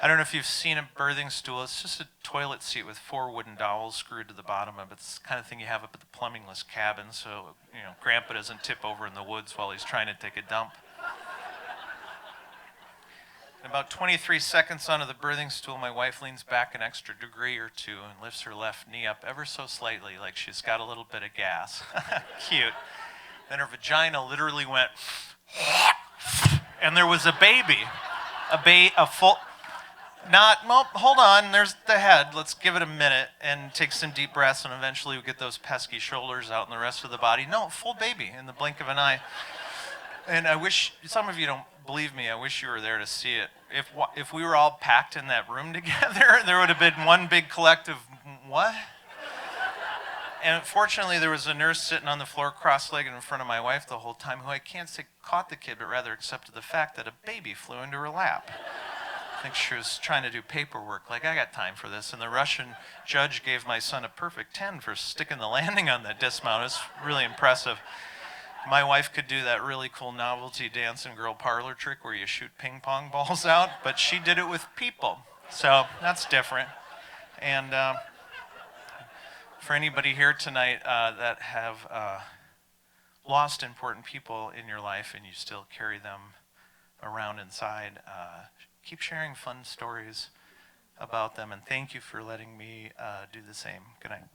I don't know if you've seen a birthing stool. It's just a toilet seat with 4 wooden dowels screwed to the bottom of it. It's the kind of thing you have up at the plumbingless cabin so, Grandpa doesn't tip over in the woods while he's trying to take a dump. And about 23 seconds onto the birthing stool, my wife leans back an extra degree or 2 and lifts her left knee up ever so slightly, like she's got a little bit of gas. Cute. Then her vagina literally went, and there was a baby. Hold on, there's the head. Let's give it a minute and take some deep breaths, and eventually we get those pesky shoulders out and the rest of the body. No, full baby in the blink of an eye. And I wish, some of you don't believe me, I wish you were there to see it. If we were all packed in that room together, there would have been one big collective, what? And fortunately, there was a nurse sitting on the floor cross-legged in front of my wife the whole time, who I can't say caught the kid, but rather accepted the fact that a baby flew into her lap. I think she was trying to do paperwork, like, I got time for this. And the Russian judge gave my son a perfect 10 for sticking the landing on that dismount. It was really impressive. My wife could do that really cool novelty dancing girl parlor trick where you shoot ping pong balls out, but she did it with people. So that's different. And for anybody here tonight that have lost important people in your life and you still carry them around inside, keep sharing fun stories about them, and thank you for letting me do the same. Good night.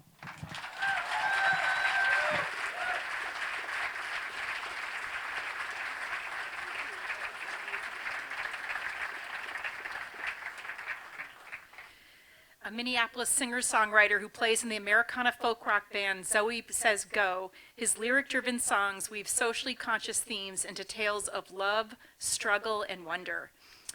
a Minneapolis singer-songwriter who plays in the Americana folk rock band Zoe Says Go. His lyric-driven songs weave socially conscious themes into tales of love, struggle, and wonder.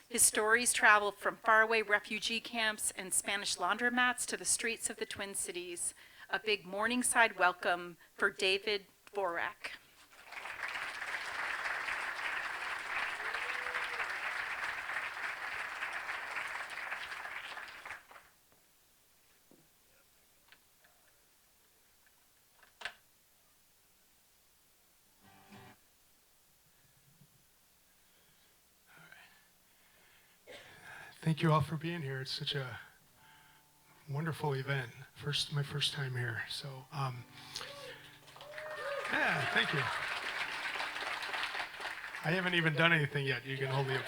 His stories travel from faraway refugee camps and Spanish laundromats to the streets of the Twin Cities. A big Morningside welcome for David Dvorak. Thank you all for being here. It's such a wonderful event. My first time here. So, yeah, thank you. I haven't even done anything yet. You can hold the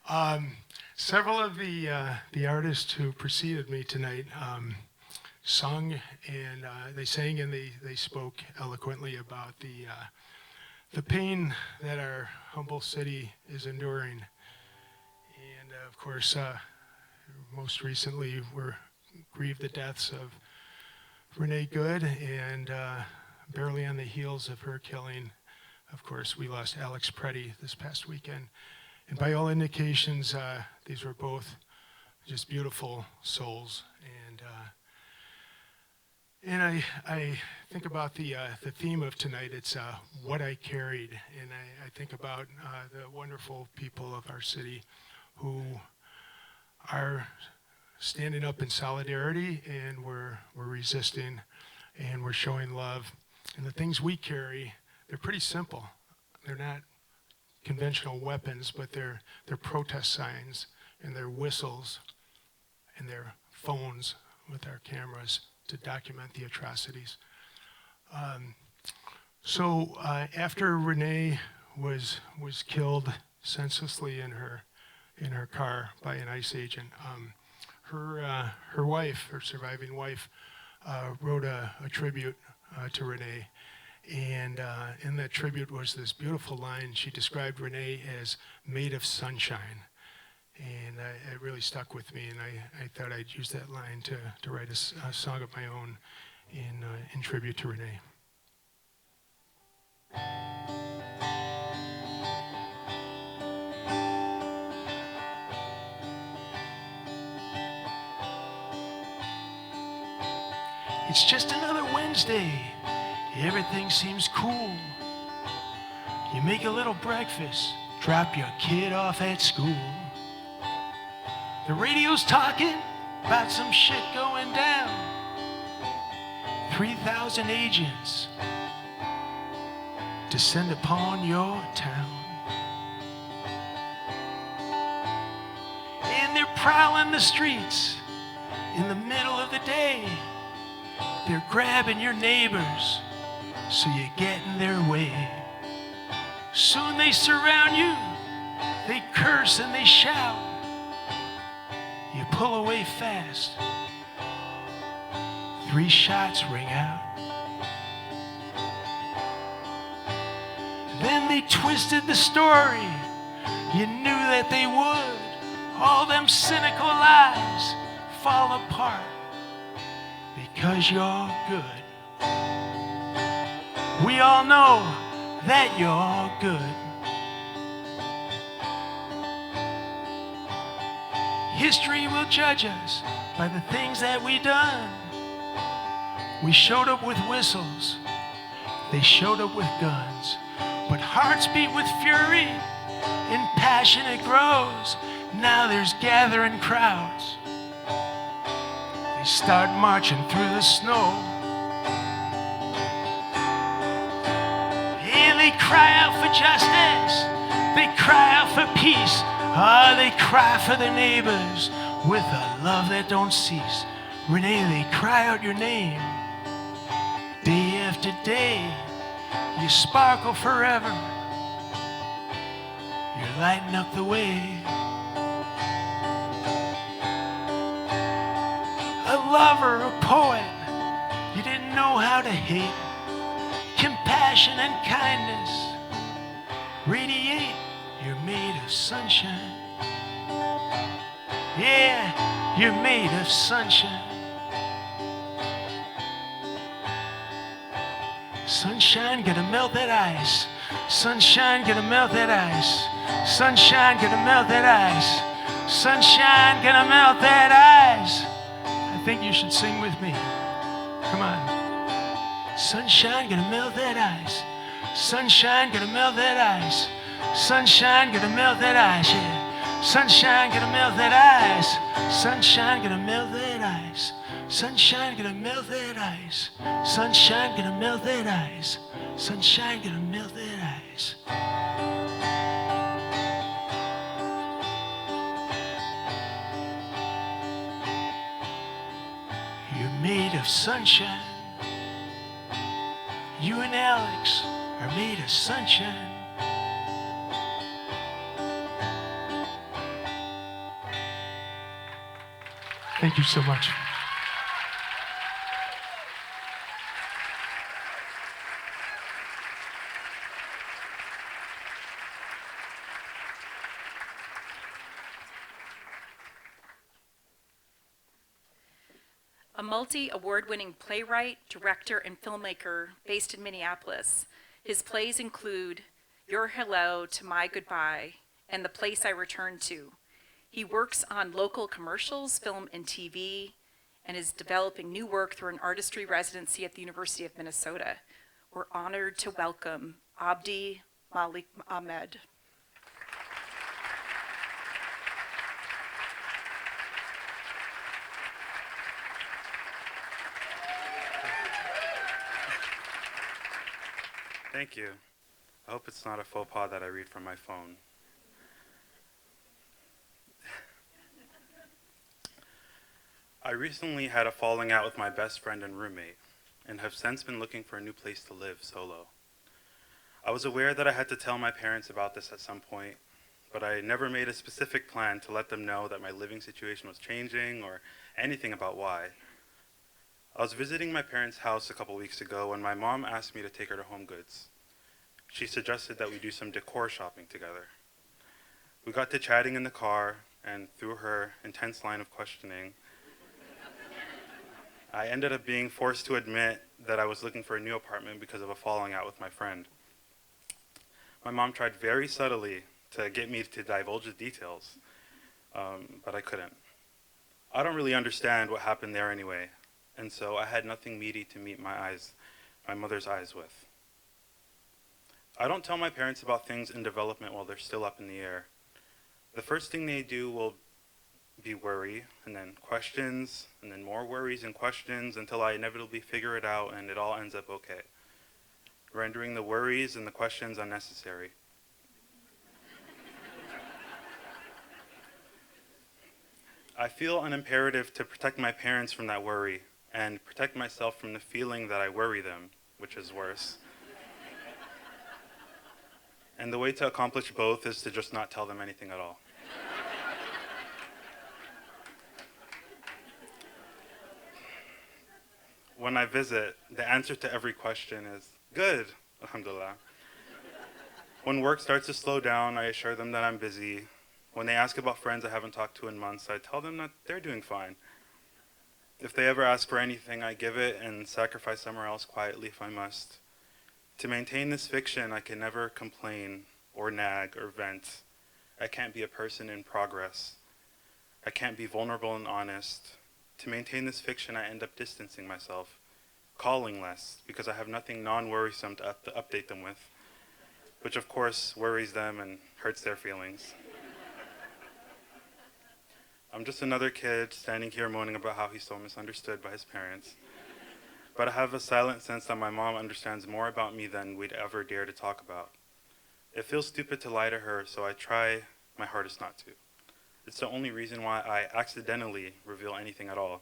applause. Several of the artists who preceded me tonight sung, and they sang and they spoke eloquently about the pain that our humble city is enduring. And of course, most recently, we're grieved the deaths of Renee Good, and barely on the heels of her killing, of course, we lost Alex Preddy this past weekend. And by all indications, these were both just beautiful souls. And I think about the theme of tonight. It's what I carried, and I think about the wonderful people of our city who are standing up in solidarity, and we're resisting, and we're showing love. And the things we carry, they're pretty simple. They're not conventional weapons, but they're protest signs, and they're whistles, and they're phones with our cameras to document the atrocities. So after Renee was killed senselessly in her car by an ICE agent, her wife, her surviving wife, wrote a tribute to Renee. And in that tribute was this beautiful line. She described Renee as made of sunshine. And it really stuck with me, and I thought I'd use that line to write a song of my own in tribute to Renee. It's just another Wednesday. Everything seems cool. You make a little breakfast, drop your kid off at school. The radio's talking about some shit going down. 3,000 agents descend upon your town. And they're prowling the streets in the middle of the day. They're grabbing your neighbors so you get in their way. Soon they surround you, they curse and they shout. You pull away fast. 3 shots ring out. Then they twisted the story. You knew that they would. All them cynical lies fall apart because you're good. We all know that you're good. History will judge us by the things that we done. We showed up with whistles. They showed up with guns. But hearts beat with fury and passion it grows. Now there's gathering crowds. They start marching through the snow. And they cry out for justice. They cry out for peace. They cry for their neighbors with a love that don't cease. Renee, they cry out your name. Day after day, you sparkle forever. You're lighting up the way. A lover, a poet, you didn't know how to hate. Compassion and kindness radiate. You're made of sunshine. Yeah, You're made of sunshine. Sunshine gonna melt that ice. Sunshine gonna melt that ice. Sunshine gonna melt that ice. Sunshine gonna melt that ice. I think you should sing with me. Come on. Sunshine gonna melt that ice. Sunshine gonna melt that ice. Sunshine gonna melt that ice. Yeah. Sunshine gonna melt that ice. Sunshine gonna melt that ice. Sunshine gonna melt that ice. Sunshine gonna melt that ice. Sunshine gonna melt that ice. You're made of sunshine. You and Alex are made of sunshine. Thank you so much. A multi-award-winning playwright, director, and filmmaker based in Minneapolis. His plays include Your Hello to My Goodbye and The Place I Return To. He works on local commercials, film, and TV, and is developing new work through an artistry residency at the University of Minnesota. We're honored to welcome Abdi Malik Ahmed. Thank you. I hope it's not a faux pas that I read from my phone. I recently had a falling out with my best friend and roommate, and have since been looking for a new place to live solo. I was aware that I had to tell my parents about this at some point, but I never made a specific plan to let them know that my living situation was changing or anything about why. I was visiting my parents' house a couple weeks ago when my mom asked me to take her to Home Goods. She suggested that we do some decor shopping together. We got to chatting in the car, and through her intense line of questioning, I ended up being forced to admit that I was looking for a new apartment because of a falling out with my friend. My mom tried very subtly to get me to divulge the details, but I couldn't. I don't really understand what happened there anyway, and so I had nothing meaty to meet my mother's eyes with. I don't tell my parents about things in development while they're still up in the air. The first thing they do will be worry, and then questions, and then more worries and questions until I inevitably figure it out and it all ends up okay, rendering the worries and the questions unnecessary. I feel an imperative to protect my parents from that worry and protect myself from the feeling that I worry them, which is worse. And the way to accomplish both is to just not tell them anything at all. When I visit, the answer to every question is, good, alhamdulillah. When work starts to slow down, I assure them that I'm busy. When they ask about friends I haven't talked to in months, I tell them that they're doing fine. If they ever ask for anything, I give it and sacrifice somewhere else quietly if I must. To maintain this fiction, I can never complain or nag or vent. I can't be a person in progress. I can't be vulnerable and honest. To maintain this fiction, I end up distancing myself, calling less, because I have nothing non-worrisome to update them with, which of course worries them and hurts their feelings. I'm just another kid standing here moaning about how he's so misunderstood by his parents. But I have a silent sense that my mom understands more about me than we'd ever dare to talk about. It feels stupid to lie to her, so I try my hardest not to. It's the only reason why I accidentally reveal anything at all.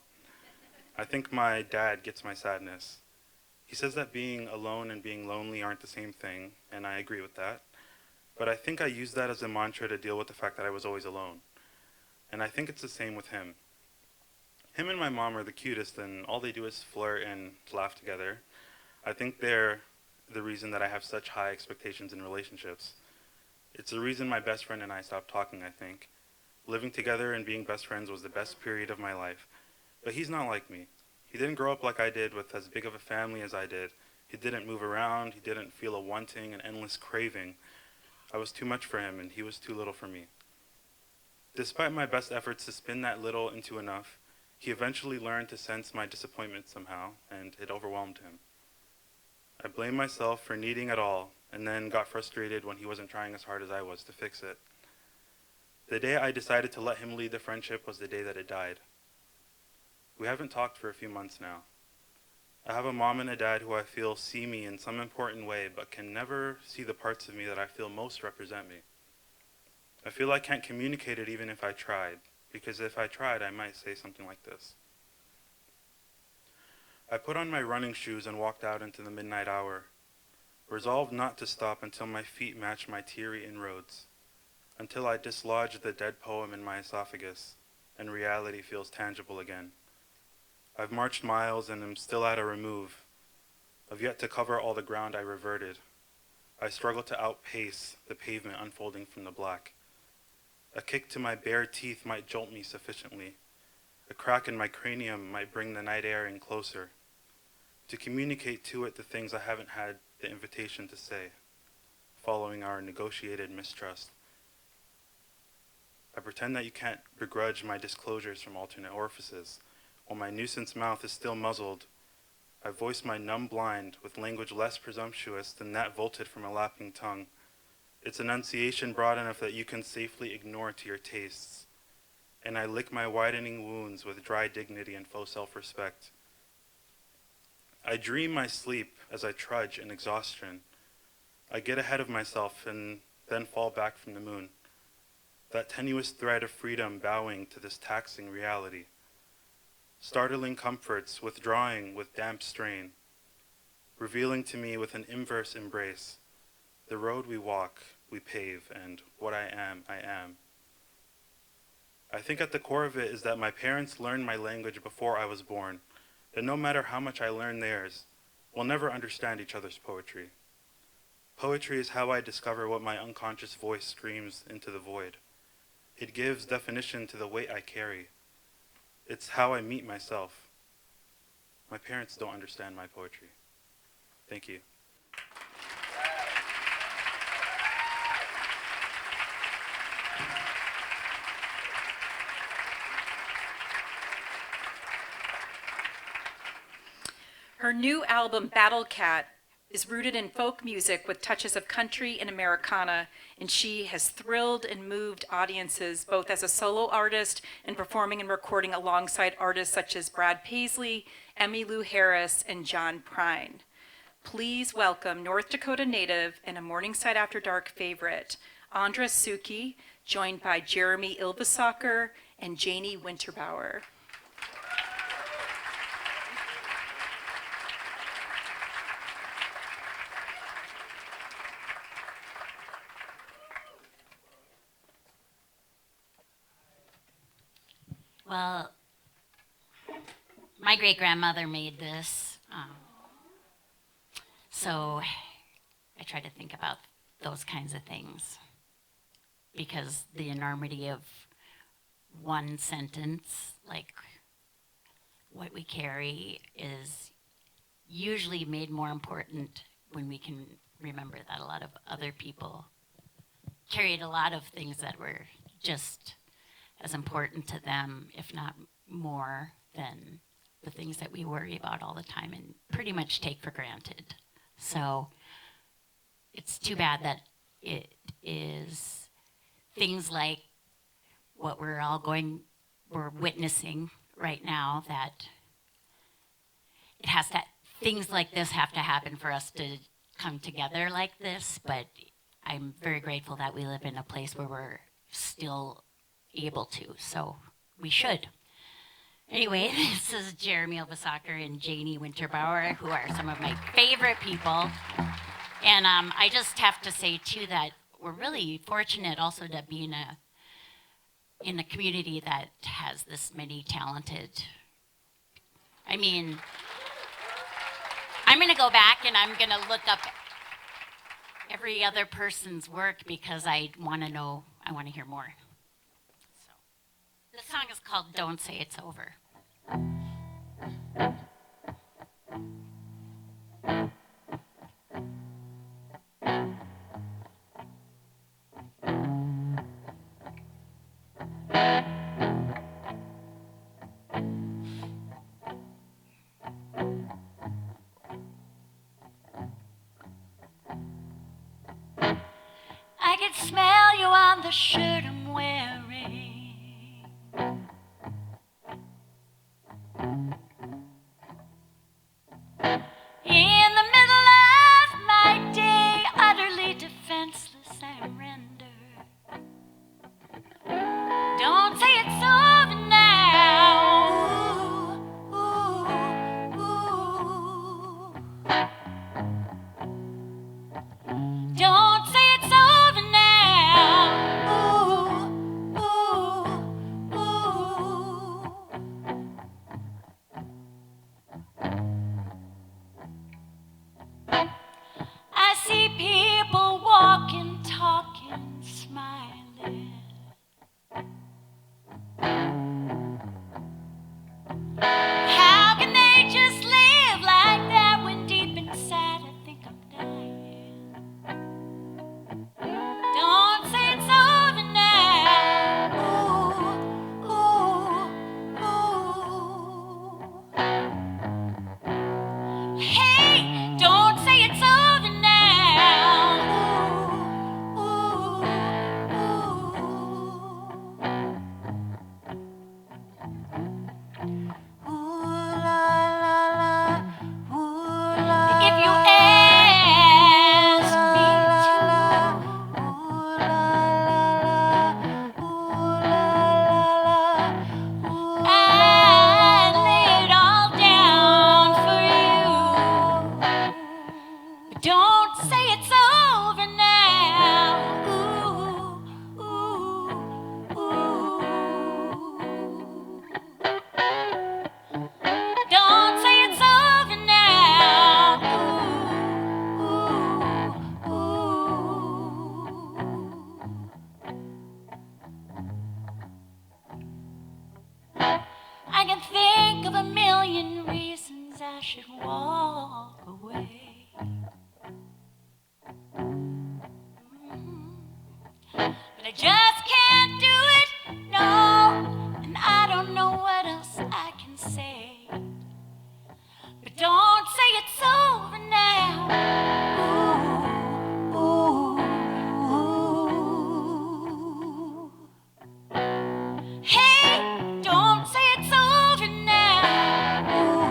I think my dad gets my sadness. He says that being alone and being lonely aren't the same thing, and I agree with that. But I think I use that as a mantra to deal with the fact that I was always alone. And I think it's the same with him. Him and my mom are the cutest, and all they do is flirt and laugh together. I think they're the reason that I have such high expectations in relationships. It's the reason my best friend and I stopped talking, I think. Living together and being best friends was the best period of my life. But he's not like me. He didn't grow up like I did with as big of a family as I did. He didn't move around. He didn't feel a wanting, an endless craving. I was too much for him, and he was too little for me. Despite my best efforts to spin that little into enough, he eventually learned to sense my disappointment somehow, and it overwhelmed him. I blamed myself for needing it all, and then got frustrated when he wasn't trying as hard as I was to fix it. The day I decided to let him lead the friendship was the day that it died. We haven't talked for a few months now. I have a mom and a dad who I feel see me in some important way, but can never see the parts of me that I feel most represent me. I feel I can't communicate it even if I tried, because if I tried, I might say something like this. I put on my running shoes and walked out into the midnight hour, resolved not to stop until my feet matched my teary inroads, until I dislodged the dead poem in my esophagus, and reality feels tangible again. I've marched miles and am still at a remove. I've yet to cover all the ground I reverted. I struggle to outpace the pavement unfolding from the black. A kick to my bare teeth might jolt me sufficiently. A crack in my cranium might bring the night air in closer, to communicate to it the things I haven't had the invitation to say, following our negotiated mistrust. I pretend that you can't begrudge my disclosures from alternate orifices. While my nuisance mouth is still muzzled, I voice my numb blind with language less presumptuous than that vaulted from a lapping tongue. Its enunciation broad enough that you can safely ignore to your tastes. And I lick my widening wounds with dry dignity and faux self-respect. I dream my sleep as I trudge in exhaustion. I get ahead of myself and then fall back from the moon. That tenuous thread of freedom bowing to this taxing reality. Startling comforts withdrawing with damp strain, revealing to me with an inverse embrace the road we walk, we pave, and what I am, I am. I think at the core of it is that my parents learned my language before I was born, that no matter how much I learn theirs, we'll never understand each other's poetry. Poetry is how I discover what my unconscious voice screams into the void. It gives definition to the weight I carry. It's how I meet myself. My parents don't understand my poetry. Thank you. Her new album, Battle Cat, is rooted in folk music with touches of country and Americana, and she has thrilled and moved audiences both as a solo artist and performing and recording alongside artists such as Brad Paisley, Emmylou Harris, and John Prine. Please welcome North Dakota native and a Morningside After Dark favorite, Andra Suki, joined by Jeremy Ilvesacker and Janie Winterbauer. Well, my great-grandmother made this, so I try to think about those kinds of things, because the enormity of one sentence, like what we carry, is usually made more important when we can remember that a lot of other people carried a lot of things that were just as important to them, if not more, than the things that we worry about all the time and pretty much take for granted. So it's too bad that it is things like what we're witnessing right now, that things like this have to happen for us to come together like this, but I'm very grateful that we live in a place where we're still able to, so we should. Anyway, this is Jeremy Ilvesacker and Janie Winterbauer, who are some of my favorite people. And I just have to say, too, that we're really fortunate also to be in a community that has this many talented. I mean, I'm going to go back and I'm going to look up every other person's work because I want to hear more. So. The song is called Don't Say It's Over. I can smell you on the shirt I'm wearing. In the middle of my day, utterly defenseless, I render. Don't say it's over now. Ooh, ooh, ooh. Don't say it's over now. Ooh, ooh, ooh. I see people walking, talking, smiling. How can they just live like that when deep inside I think I'm dying? Don't say it's over now. Ooh, ooh, ooh. Hey, don't say it's over now. Ooh, ooh, ooh. Ooh, la, la, la. Ooh, la, if you ask me to, ooh, la, la, I'd lay it all down for you. But don't say it's over now. Ooh, ooh, ooh. Don't say it's over now. Ooh, ooh, ooh. I can think of a million reasons I should walk away. But I just can't do it, no. And I don't know what else I can say. But don't say it's over now. Ooh, ooh, ooh. Hey, don't say it's over now. Ooh,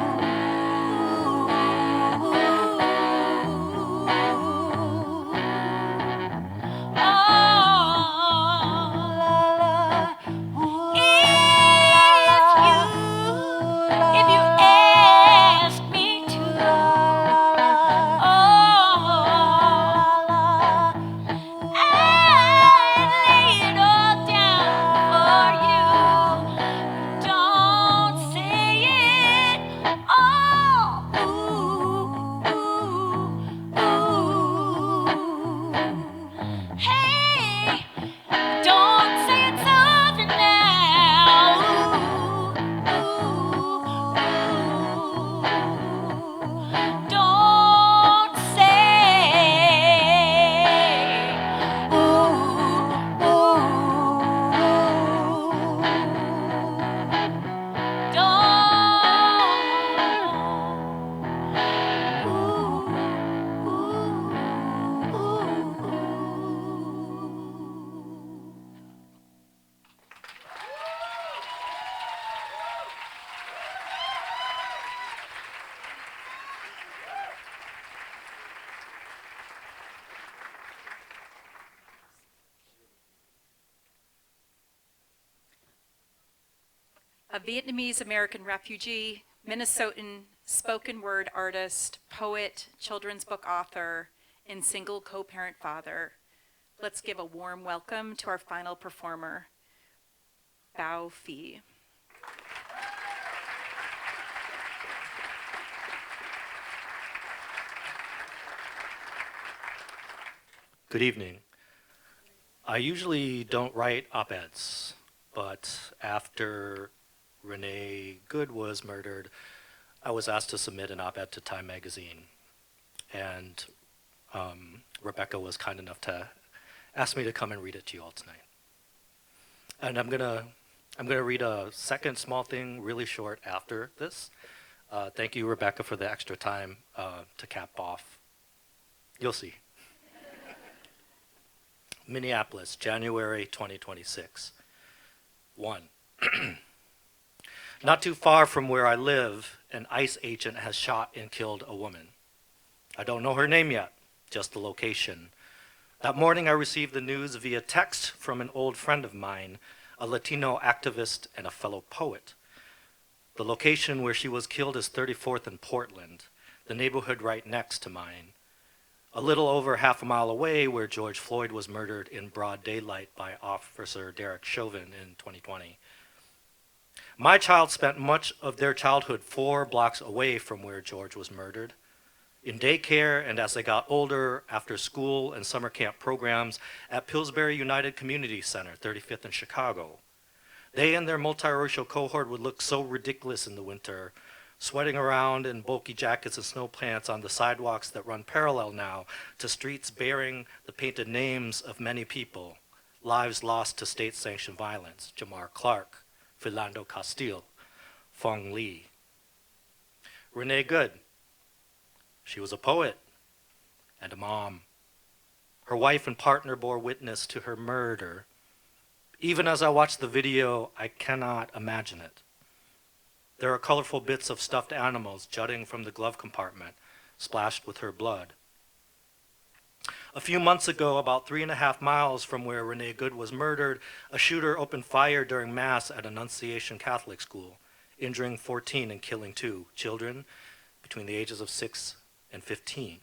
oh, la, la. If you ask me to, I'd lay it all down for you. Don't say it. Oh, ooh, ooh, ooh. Hey, don't say it's over now. Don't say. A Vietnamese American refugee, Minnesotan spoken word artist, poet, children's book author, and single co-parent father. Let's give a warm welcome to our final performer, Bao Phi. Good evening. I usually don't write op-eds, but after Renee Good was murdered, I was asked to submit an op-ed to Time magazine, and Rebecca was kind enough to ask me to come and read it to you all tonight. And I'm gonna read a second small thing really short after this. Thank you, Rebecca, for the extra time to cap off. You'll see. Minneapolis, January 2026. 1. Not too far from where I live, an ICE agent has shot and killed a woman. I don't know her name yet, just the location. That morning I received the news via text from an old friend of mine, a Latino activist and a fellow poet. The location where she was killed is 34th and Portland, the neighborhood right next to mine. A little over half a mile away where George Floyd was murdered in broad daylight by Officer Derek Chauvin in 2020. My child spent much of their childhood 4 blocks away from where George was murdered. In daycare and as they got older, after school and summer camp programs at Pillsbury United Community Center, 35th in Chicago. They and their multiracial cohort would look so ridiculous in the winter, sweating around in bulky jackets and snow pants on the sidewalks that run parallel now to streets bearing the painted names of many people, lives lost to state-sanctioned violence, Jamar Clark, Philando Castile, Fong Lee. Renee Good. She was a poet and a mom. Her wife and partner bore witness to her murder. Even as I watch the video, I cannot imagine it. There are colorful bits of stuffed animals jutting from the glove compartment, splashed with her blood. A few months ago, about 3.5 miles from where Renee Good was murdered, a shooter opened fire during Mass at Annunciation Catholic School, injuring 14 and killing 2 children between the ages of 6 and 15.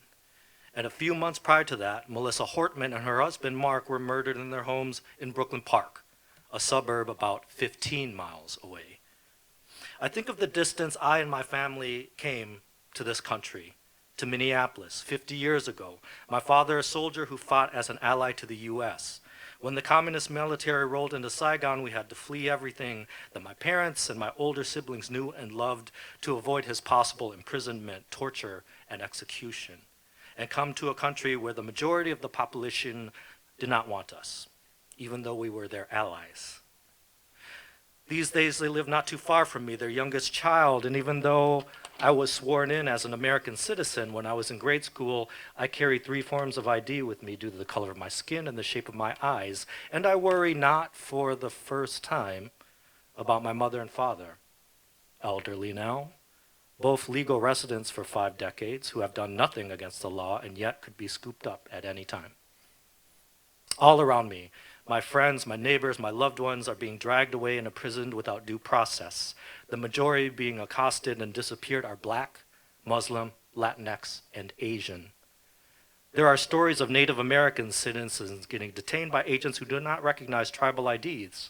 And a few months prior to that, Melissa Hortman and her husband, Mark, were murdered in their homes in Brooklyn Park, a suburb about 15 miles away. I think of the distance I and my family came to this country, to Minneapolis, 50 years ago. My father, a soldier who fought as an ally to the U.S. When the communist military rolled into Saigon, we had to flee everything that my parents and my older siblings knew and loved to avoid his possible imprisonment, torture, and execution, and come to a country where the majority of the population did not want us, even though we were their allies. These days, they live not too far from me, their youngest child, and even though I was sworn in as an American citizen when I was in grade school, I carry 3 forms of ID with me due to the color of my skin and the shape of my eyes, and I worry not for the first time about my mother and father, elderly now, both legal residents for 5 decades who have done nothing against the law and yet could be scooped up at any time. All around me, my friends, my neighbors, my loved ones are being dragged away and imprisoned without due process. The majority being accosted and disappeared are Black, Muslim, Latinx, and Asian. There are stories of Native American citizens getting detained by agents who do not recognize tribal IDs.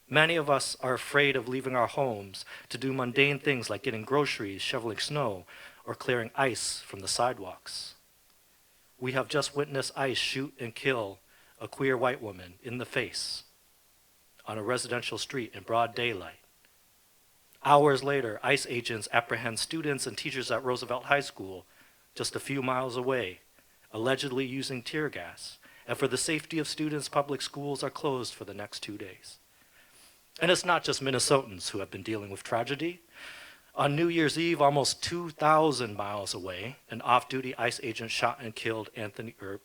Many of us are afraid of leaving our homes to do mundane things like getting groceries, shoveling snow, or clearing ice from the sidewalks. We have just witnessed ICE shoot and kill a queer white woman in the face on a residential street in broad daylight. Hours later, ICE agents apprehend students and teachers at Roosevelt High School, just a few miles away, allegedly using tear gas. And for the safety of students, public schools are closed for the next 2 days. And it's not just Minnesotans who have been dealing with tragedy. On New Year's Eve, almost 2,000 miles away, an off-duty ICE agent shot and killed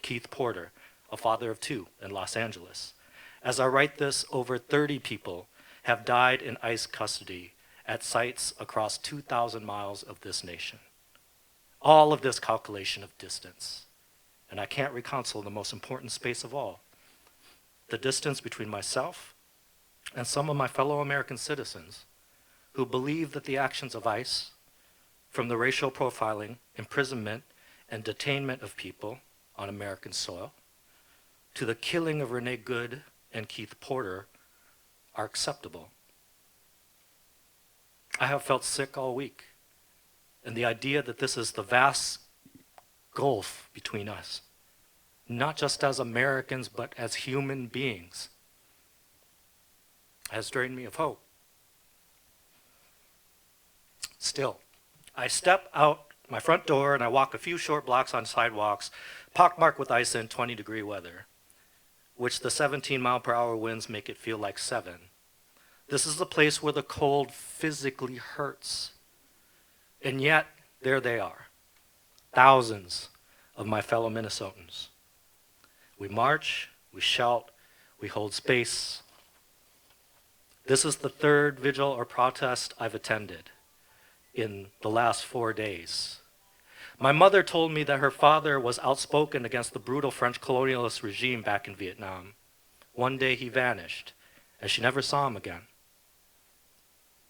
Keith Porter, a father of 2 in Los Angeles. As I write this, over 30 people have died in ICE custody at sites across 2,000 miles of this nation. All of this calculation of distance. And I can't reconcile the most important space of all, the distance between myself and some of my fellow American citizens who believe that the actions of ICE, from the racial profiling, imprisonment, and detainment of people on American soil, to the killing of Renee Good and Keith Porter, are acceptable. I have felt sick all week, and the idea that this is the vast gulf between us, not just as Americans, but as human beings. has drained me of hope. Still, I step out my front door and I walk a few short blocks on sidewalks, pockmarked with ice in 20-degree weather, which the 17-mile-per-hour winds make it feel like 7. This is the place where the cold physically hurts. And yet, there they are, thousands of my fellow Minnesotans. We march, we shout, we hold space. This is the third vigil or protest I've attended in the last 4 days. My mother told me that her father was outspoken against the brutal French colonialist regime back in Vietnam. One day he vanished, and she never saw him again.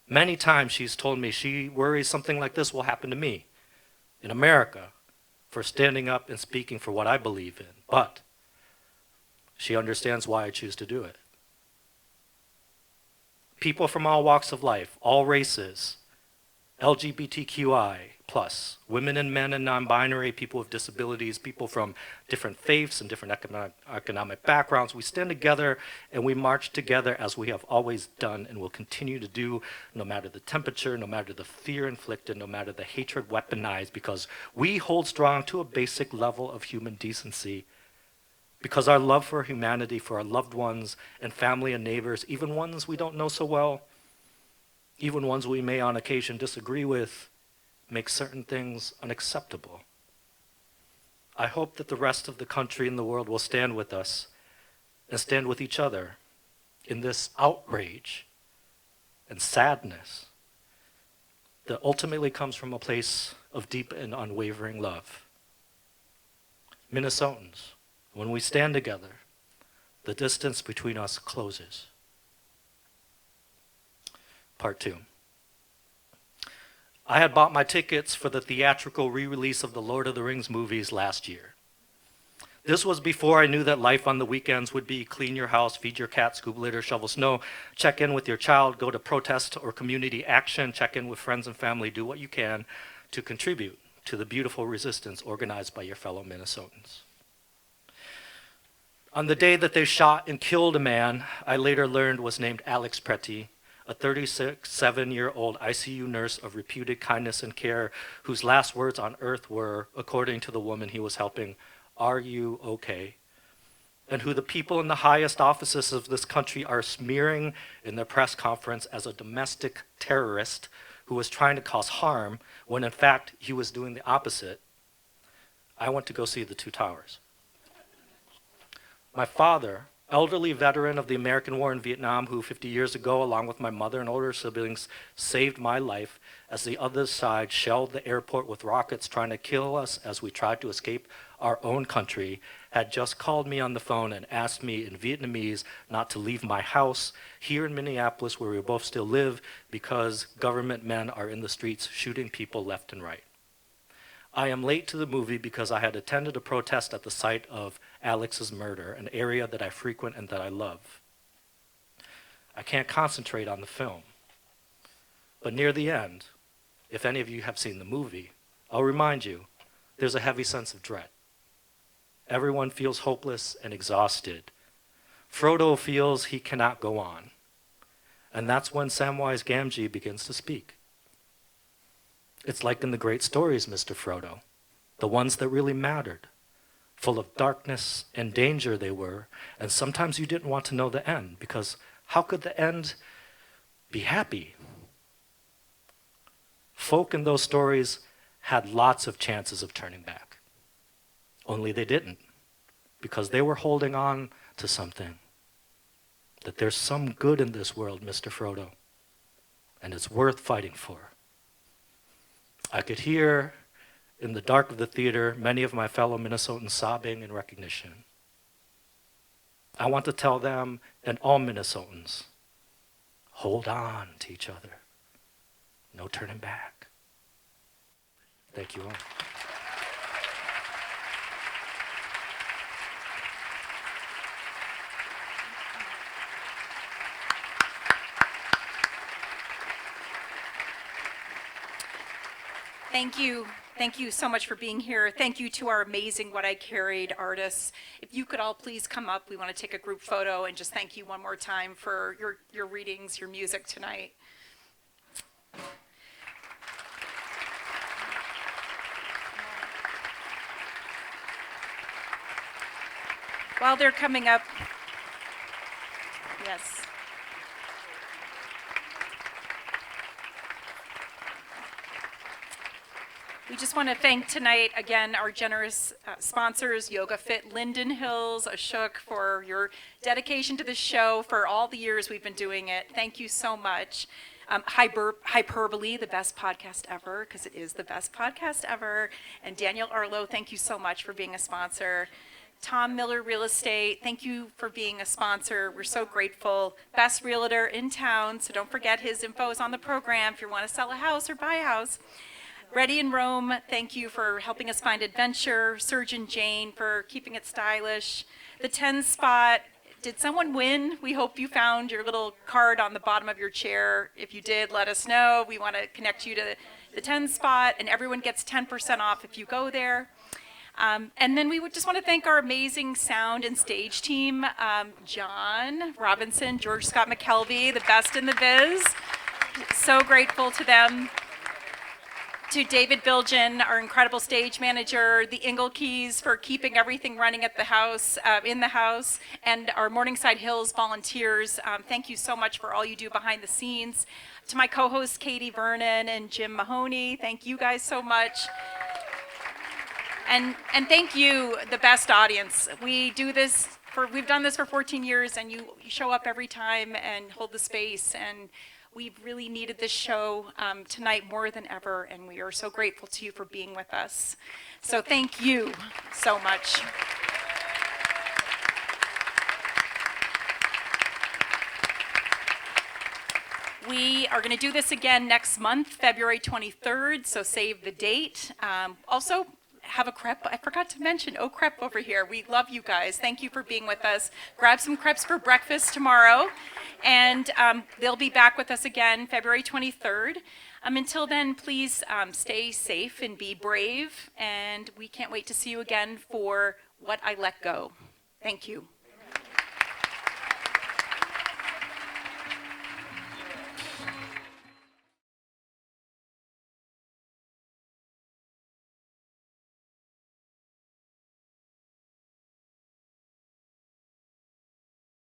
Many times she's told me she worries something like this will happen to me in America for standing up and speaking for what I believe in, but she understands why I choose to do it. People from all walks of life, all races, LGBTQI+, women and men and non-binary, people with disabilities, people from different faiths and different economic backgrounds. We stand together and we march together as we have always done and will continue to do, no matter the temperature, no matter the fear inflicted, no matter the hatred weaponized, because we hold strong to a basic level of human decency. Because our love for humanity, for our loved ones and family and neighbors, even ones we don't know so well, even ones we may on occasion disagree with, make certain things unacceptable. I hope that the rest of the country and the world will stand with us and stand with each other in this outrage and sadness that ultimately comes from a place of deep and unwavering love. Minnesotans, when we stand together, the distance between us closes. Part 2. I had bought my tickets for the theatrical re-release of the Lord of the Rings movies last year. This was before I knew that life on the weekends would be clean your house, feed your cat, scoop litter, shovel snow, check in with your child, go to protest or community action, check in with friends and family, do what you can to contribute to the beautiful resistance organized by your fellow Minnesotans. On the day that they shot and killed a man I later learned was named Alex Pretty, a 37-year-old ICU nurse of reputed kindness and care whose last words on earth were, according to the woman he was helping, "Are you okay?" And who the people in the highest offices of this country are smearing in their press conference as a domestic terrorist who was trying to cause harm when in fact he was doing the opposite. I went to go see the Two Towers. My father, elderly veteran of the American War in Vietnam, who 50 years ago, along with my mother and older siblings, saved my life as the other side shelled the airport with rockets trying to kill us as we tried to escape our own country, had just called me on the phone and asked me in Vietnamese not to leave my house here in Minneapolis, where we both still live, because government men are in the streets shooting people left and right. I am late to the movie because I had attended a protest at the site of Alex's murder, an area that I frequent and that I love. I can't concentrate on the film. But near the end, if any of you have seen the movie, I'll remind you, there's a heavy sense of dread. Everyone feels hopeless and exhausted. Frodo feels he cannot go on. And that's when Samwise Gamgee begins to speak. It's like in the great stories, Mr. Frodo, the ones that really mattered. Full of darkness and danger they were, and sometimes you didn't want to know the end, because how could the end be happy? Folk in those stories had lots of chances of turning back. Only they didn't, because they were holding on to something. That there's some good in this world, Mr. Frodo, and it's worth fighting for. I could hear in the dark of the theater many of my fellow Minnesotans sobbing in recognition. I want to tell them and all Minnesotans, hold on to each other. No turning back. Thank you all. Thank you, Thank you so much for being here. Thank you to our amazing What I Carried artists. If you could all please come up, we want to take a group photo and just thank you one more time for your readings, your music tonight. While they're coming up, yes. We just want to thank tonight again our generous sponsors, Yoga Fit, Linden Hills, Ashok, for your dedication to the show for all the years we've been doing it. Thank you so much. Hyperbole, the best podcast ever, because it is the best podcast ever. And Daniel Arlo, thank you so much for being a sponsor. Tom Miller Real Estate, thank you for being a sponsor. We're so grateful. Best realtor in town, so don't forget his info is on the program if you want to sell a house or buy a house. Ready in Rome, thank you for helping us find adventure. Surgeon Jane for keeping it stylish. The 10 Spot, did someone win? We hope you found your little card on the bottom of your chair. If you did, let us know. We want to connect you to the 10 Spot, and everyone gets 10% off if you go there. And then we would just want to thank our amazing sound and stage team, John Robinson, George Scott McKelvey, the best in the biz. So grateful to them. To David Bilgen, our incredible stage manager, the Inglekeys for keeping everything running at the house, in the house, and our Morningside Hills volunteers. Thank you so much for all you do behind the scenes. To my co-hosts, Katie Vernon and Jim Mahoney, thank you guys so much. And thank you, the best audience. We've done this for 14 years, and you show up every time and hold the space. And we've really needed this show tonight more than ever, and we are so grateful to you for being with us. So thank you so much. We are going to do this again next month, February 23rd, so save the date. Also, have a crepe. I forgot to mention, crepe over here. We love you guys. Thank you for being with us. Grab some crepes for breakfast tomorrow. And they'll be back with us again February 23rd. Until then, please stay safe and be brave. And we can't wait to see you again for What I Let Go. Thank you.